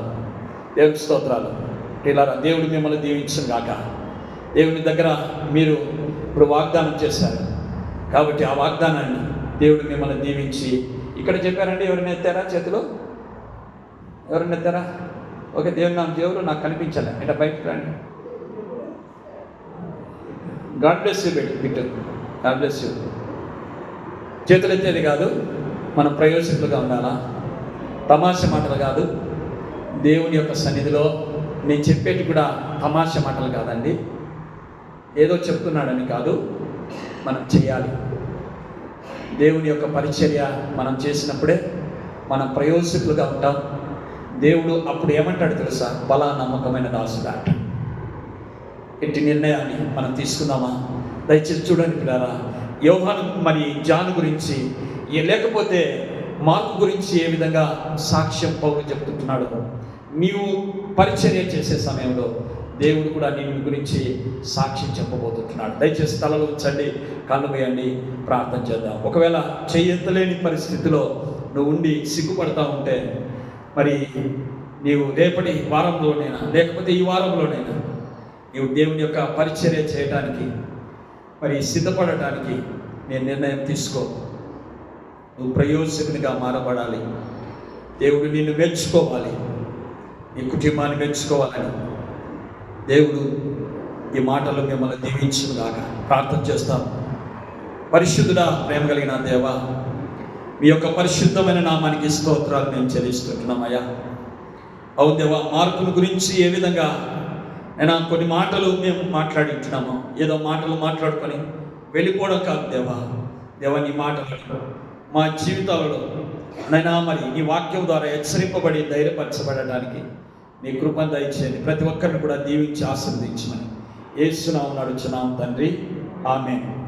దేవునికి స్తోత్రాలు. పిల్లారా, దేవుడు మిమ్మల్ని దీవించును గాక. దేవుని దగ్గర మీరు ఇప్పుడు వాగ్దానం చేశారు కాబట్టి ఆ వాగ్దానాన్ని దేవుడు మిమ్మల్ని దీవించి ఇక్కడ చెప్పారండి. ఎవరైనా ఎత్తారా చేతిలో? ఎవరైనా ఎత్తారా? ఓకే, దేవుని నామ దేవుడు నాకు కనిపించలే. అంటే బయటకు రండి. God bless you Bittu, god bless you. చేతులు ఎత్తేది కాదు, మనం ప్రయోజకులుగా ఉండాలా. తమాషా మాటలు కాదు. దేవుని యొక్క సన్నిధిలో నేను చెప్పేటి కూడా తమాషా మాటలు కాదండి. ఏదో చెప్తున్నాడని కాదు, మనం చేయాలి. దేవుని యొక్క పరిచర్య మనం చేసినప్పుడే మనం ప్రయోజకులుగా ఉంటాం. దేవుడు అప్పుడు ఏమంటాడు తెలుసా? బలా నమ్మకమైన దాసుడా. ఇట్టి నిర్ణయాన్ని మనం తీసుకుందామా? దయచేసి చూడండి పిల్లారా, యోహాను మరి జాను గురించి లేకపోతే మార్కు గురించి ఏ విధంగా సాక్ష్యం పౌలు చెప్తుంటున్నాడు. నీవు పరిచర్య చేసే సమయంలో దేవుడు కూడా నీ గురించి సాక్ష్యం చెప్పబోతుంటున్నాడు. దయచేసి తలలో ఉంచండి, కళ్ళు వేయండి, ప్రార్థన చేద్దాం. ఒకవేళ చెయ్యెత్తలేని పరిస్థితిలో నువ్వు ఉండి సిగ్గుపడతా ఉంటే మరి నీవు రేపటి వారంలోనైనా లేకపోతే ఈ వారంలోనైనా నీవు దేవుని యొక్క పరిచర్య చేయడానికి మరి సిద్ధపడటానికి నేను నిర్ణయం తీసుకో. నువ్వు ప్రయోజకునిగా మారబడాలి. దేవుడు నిన్ను మెచ్చుకోవాలి, నీ కుటుంబాన్ని మెచ్చుకోవాలని దేవుడు ఈ మాటలు మిమ్మల్ని దీవించుగాక. ప్రార్థన చేస్తాం. పరిశుద్ధుడా, ప్రేమ కలిగిన దేవా, మీ యొక్క పరిశుద్ధమైన నామానికి స్తోత్రాలు మేము చెల్లిస్తుంటున్నామయ్యా. అవును దేవా, మార్పుల గురించి ఏ విధంగా నేను కొన్ని మాటలు మేము మాట్లాడి ఉంటున్నాము. ఏదో మాటలు మాట్లాడుకొని వెళ్ళిపోవడం కాదు దేవా. నీ మాటలు మా జీవితాలలో నైనా మరి నీ వాక్యం ద్వారా హెచ్చరింపబడి ధైర్యపరచబడడానికి నీ కృపను దయచేయండి. ప్రతి ఒక్కరిని కూడా దీవించి ఆశీర్వదించమని యేసు నామమున అడుగుచున్నాము తండ్రి. ఆమేన్.